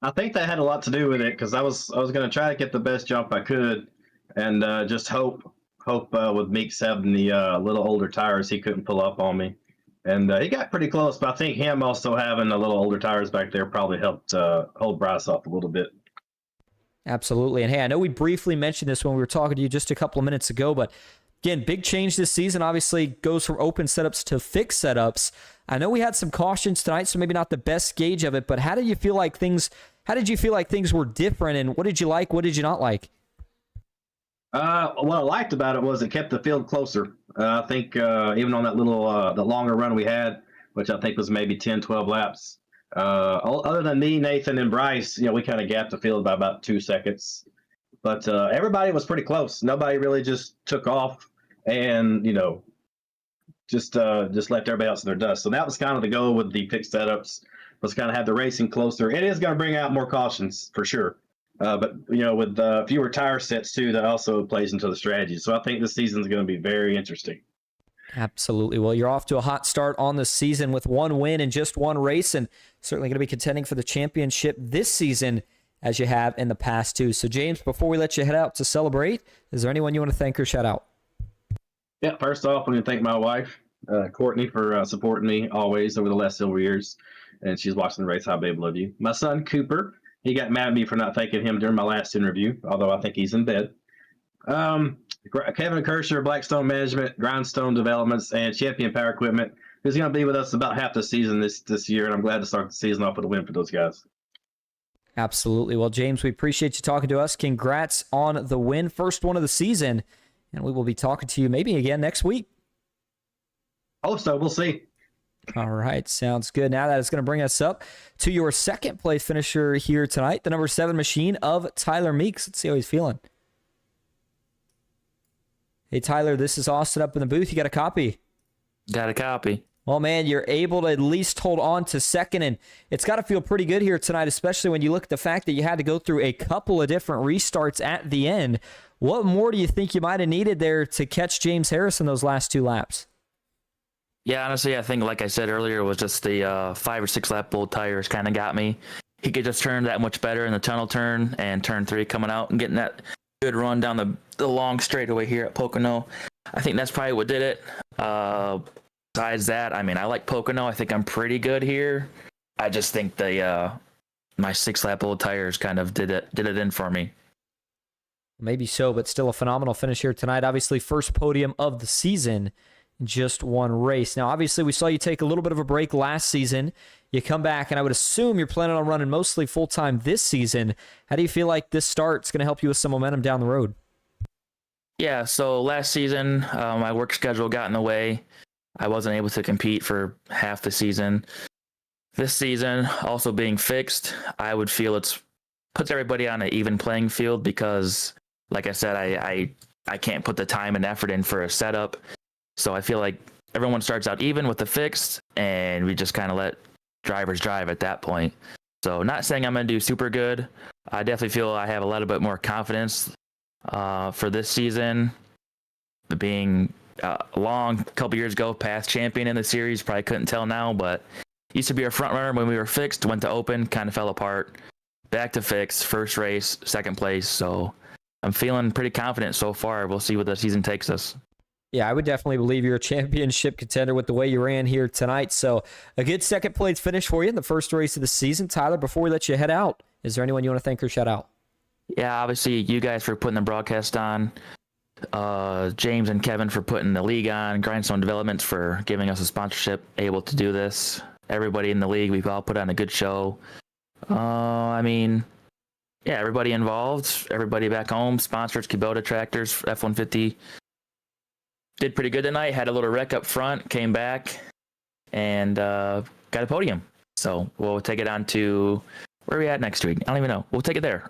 I think that had a lot to do with it because I was going to try to get the best jump I could, and just hope with Meeks having the little older tires, he couldn't pull up on me. And he got pretty close, but I think him also having the little older tires back there probably helped hold Bryce up a little bit. Absolutely. And hey, I know we briefly mentioned this when we were talking to you just a couple of minutes ago, but again, big change this season. Obviously goes from open setups to fixed setups. I know we had some cautions tonight, so maybe not the best gauge of it, but how did you feel like things were different, and what did you like, what did you not like? What I liked about it was it kept the field closer. I think even on that little the longer run we had, which I think was maybe 10, 12 laps, other than me, Nathan, and Bryce, we kind of gapped the field by about 2 seconds. But everybody was pretty close. Nobody really just took off and, just left everybody else in their dust. So that was kind of the goal with the fixed setups, was kind of have the racing closer. It is going to bring out more cautions for sure. But, with fewer tire sets, too, that also plays into the strategy. So I think this season is going to be very interesting. Absolutely. Well, you're off to a hot start on the season with 1 win in just 1 race, and certainly going to be contending for the championship this season as you have in the past, too. So, James, before we let you head out to celebrate, is there anyone you want to thank or shout out? Yeah, first off, I want to thank my wife, Courtney, for supporting me always over the last several years. And she's watching the race. Hi, babe, love you. My son, Cooper, he got mad at me for not thanking him during my last interview, although I think he's in bed. Kevin Kersher, Blackstone Management, Grindstone Developments, and Champion Power Equipment, who's going to be with us about half the season this year, and I'm glad to start the season off with a win for those guys. Absolutely. Well, James, we appreciate you talking to us. Congrats on the win, first one of the season, and we will be talking to you maybe again next week. Hope so. We'll see. All right, sounds good. Now that is going to bring us up to your second place finisher here tonight, the number 7 machine of Tyler Meeks. Let's see how he's feeling. Hey, Tyler, this is Austin up in the booth. You got a copy? Got a copy. Well, man, you're able to at least hold on to second, and it's got to feel pretty good here tonight, especially when you look at the fact that you had to go through a couple of different restarts at the end. What more do you think you might have needed there to catch James Harris in those last 2 laps? Yeah, honestly, I think, like I said earlier, it was just the 5 or 6 lap old tires kind of got me. He could just turn that much better in the tunnel turn and turn 3 coming out and getting that good run down the long straightaway here at Pocono. I think that's probably what did it. Besides that, I mean, I like Pocono. I think I'm pretty good here. I just think my 6 lap old tires kind of did it in for me. Maybe so, but still a phenomenal finish here tonight. Obviously, first podium of the season. Just 1 race. Now, obviously, we saw you take a little bit of a break last season. You come back, and I would assume you're planning on running mostly full-time this season. How do you feel like this start's going to help you with some momentum down the road? Yeah, so last season, my work schedule got in the way. I wasn't able to compete for half the season. This season, also being fixed, I would feel it's puts everybody on an even playing field because, like I said, I can't put the time and effort in for a setup. So I feel like everyone starts out even with the fixed, and we just kind of let drivers drive at that point. So not saying I'm going to do super good. I definitely feel I have a little bit more confidence for this season. Being a long couple years ago, past champion in the series, probably couldn't tell now, but used to be a front runner when we were fixed, went to open, kind of fell apart. Back to fixed, first race, second place. So I'm feeling pretty confident so far. We'll see what the season takes us. Yeah, I would definitely believe you're a championship contender with the way you ran here tonight. So a good second place finish for you in the first race of the season. Tyler, before we let you head out, is there anyone you want to thank or shout out? Yeah, obviously you guys for putting the broadcast on. James and Kevin for putting the league on, Grindstone Developments for giving us a sponsorship, able to do this. Everybody in the league, we've all put on a good show. I mean, yeah, everybody involved, everybody back home, sponsors, Kubota Tractors, F-150, did pretty good tonight. Had a little wreck up front, came back, and got a podium. So we'll take it on to where are we at next week? I don't even know. We'll take it there.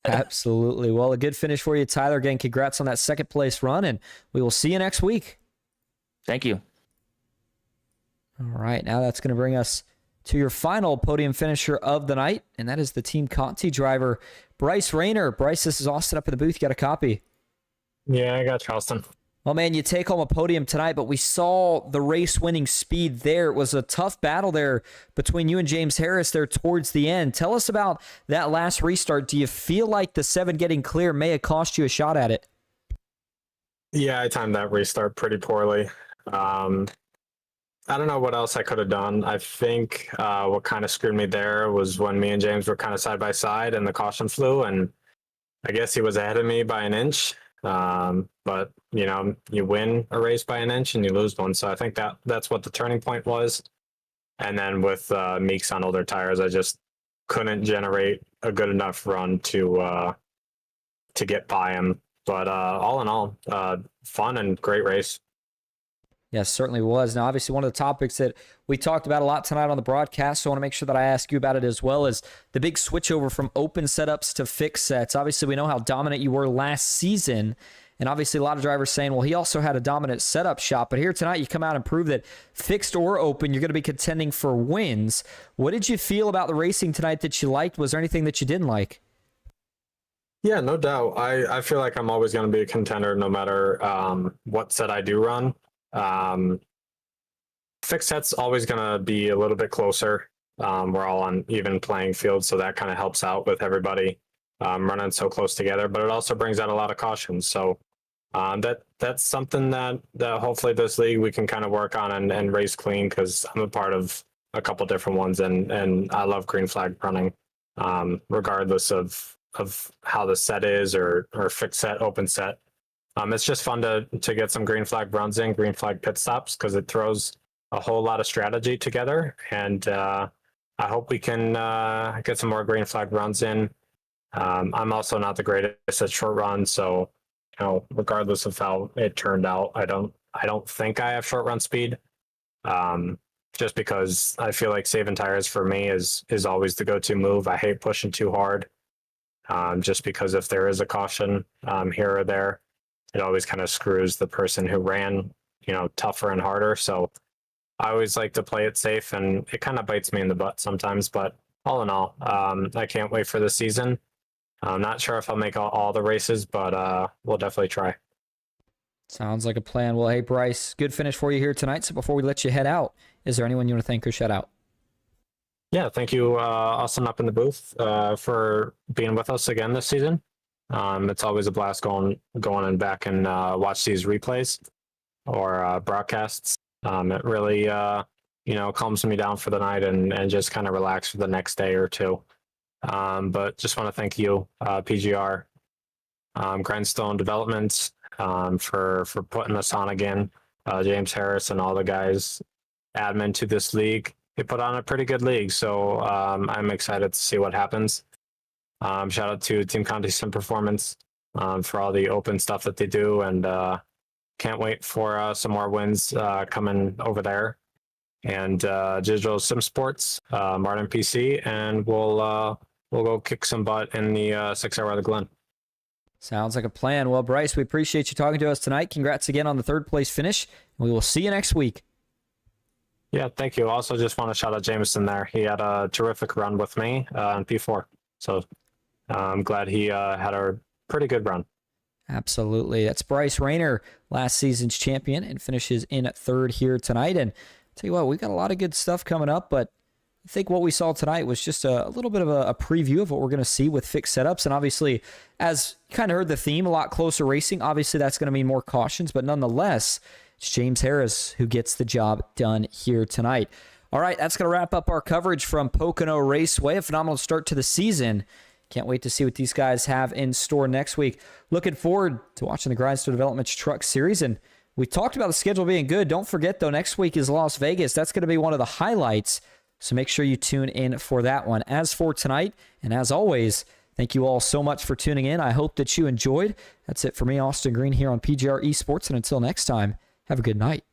Absolutely. Well, a good finish for you, Tyler. Again, congrats on that second place run, and we will see you next week. Thank you. All right, now that's going to bring us to your final podium finisher of the night, and that is the Team Conti driver, Bryce Rayner. Bryce, this is Austin up in the booth. You got a copy? Yeah, I got Charleston. Well, man, you take home a podium tonight, but we saw the race-winning speed there. It was a tough battle there between you and James Harris there towards the end. Tell us about that last restart. Do you feel like the 7 getting clear may have cost you a shot at it? Yeah, I timed that restart pretty poorly. I don't know what else I could have done. I think what kind of screwed me there was when me and James were kind of side by side and the caution flew, and I guess he was ahead of me by an inch. But you know, you win a race by an inch and you lose one. So I think that's what the turning point was. And then with Meeks on older tires, I just couldn't generate a good enough run to get by him. But all in all, fun and great race. Yes, certainly was. Now, obviously, one of the topics that we talked about a lot tonight on the broadcast, so I want to make sure that I ask you about it as well, is the big switchover from open setups to fixed sets. Obviously, we know how dominant you were last season, and obviously a lot of drivers saying, well, he also had a dominant setup shot, but here tonight you come out and prove that fixed or open, you're going to be contending for wins. What did you feel about the racing tonight that you liked? Was there anything that you didn't like? Yeah, no doubt. I feel like I'm always going to be a contender no matter what set I do run. Fixed set's always going to be a little bit closer. We're all on even playing field, so that kind of helps out with everybody running so close together, but it also brings out a lot of cautions. So that's something that hopefully this league we can kind of work on and race clean, because I'm a part of a couple different ones, and I love green flag running, regardless of how the set is or fixed set, open set. It's just fun to get some green flag runs in, green flag pit stops, because it throws a whole lot of strategy together. And I hope we can get some more green flag runs in. I'm also not the greatest at short runs, so you know, regardless of how it turned out, I don't think I have short run speed. Just because I feel like saving tires for me is always the go-to move. I hate pushing too hard. Just because if there is a caution here or there, it always kind of screws the person who ran, you know, tougher and harder. So I always like to play it safe, and it kind of bites me in the butt sometimes. But all in all, I can't wait for the season. I'm not sure if I'll make all the races, but we'll definitely try. Sounds like a plan. Well, hey, Bryce, good finish for you here tonight. So before we let you head out, is there anyone you want to thank or shout out? Yeah, thank you, Austin up in the booth, for being with us again this season. It's always a blast going and back and watch these replays or broadcasts. It really, calms me down for the night and just kind of relax for the next day or two. But just want to thank you, PGR, Grindstone Developments, for putting us on again. James Harris and all the guys, admin to this league. They put on a pretty good league, so I'm excited to see what happens. Shout out to Team Conti Sim Performance for all the open stuff that they do, and can't wait for some more wins coming over there. And Digital Sim Sports, Martin PC, and we'll go kick some butt in the 6 hour of the Glen. Sounds like a plan. Well, Bryce, we appreciate you talking to us tonight. Congrats again on the third place finish. We will see you next week. Yeah, thank you. Also, just want to shout out Jameson there. He had a terrific run with me in P4. So I'm glad he had a pretty good run. Absolutely. That's Bryce Rayner, last season's champion, and finishes in third here tonight. And tell you what, we've got a lot of good stuff coming up, but I think what we saw tonight was just a little bit of a preview of what we're going to see with fixed setups. And obviously, as you kind of heard the theme, a lot closer racing. Obviously, that's going to mean more cautions, but nonetheless, it's James Harris who gets the job done here tonight. All right, that's going to wrap up our coverage from Pocono Raceway. A phenomenal start to the season. Can't wait to see what these guys have in store next week. Looking forward to watching the Grindstone Developments Truck Series. And we talked about the schedule being good. Don't forget, though, next week is Las Vegas. That's going to be one of the highlights. So make sure you tune in for that one. As for tonight, and as always, thank you all so much for tuning in. I hope that you enjoyed. That's it for me, Austin Green, here on PGR eSports. And until next time, have a good night.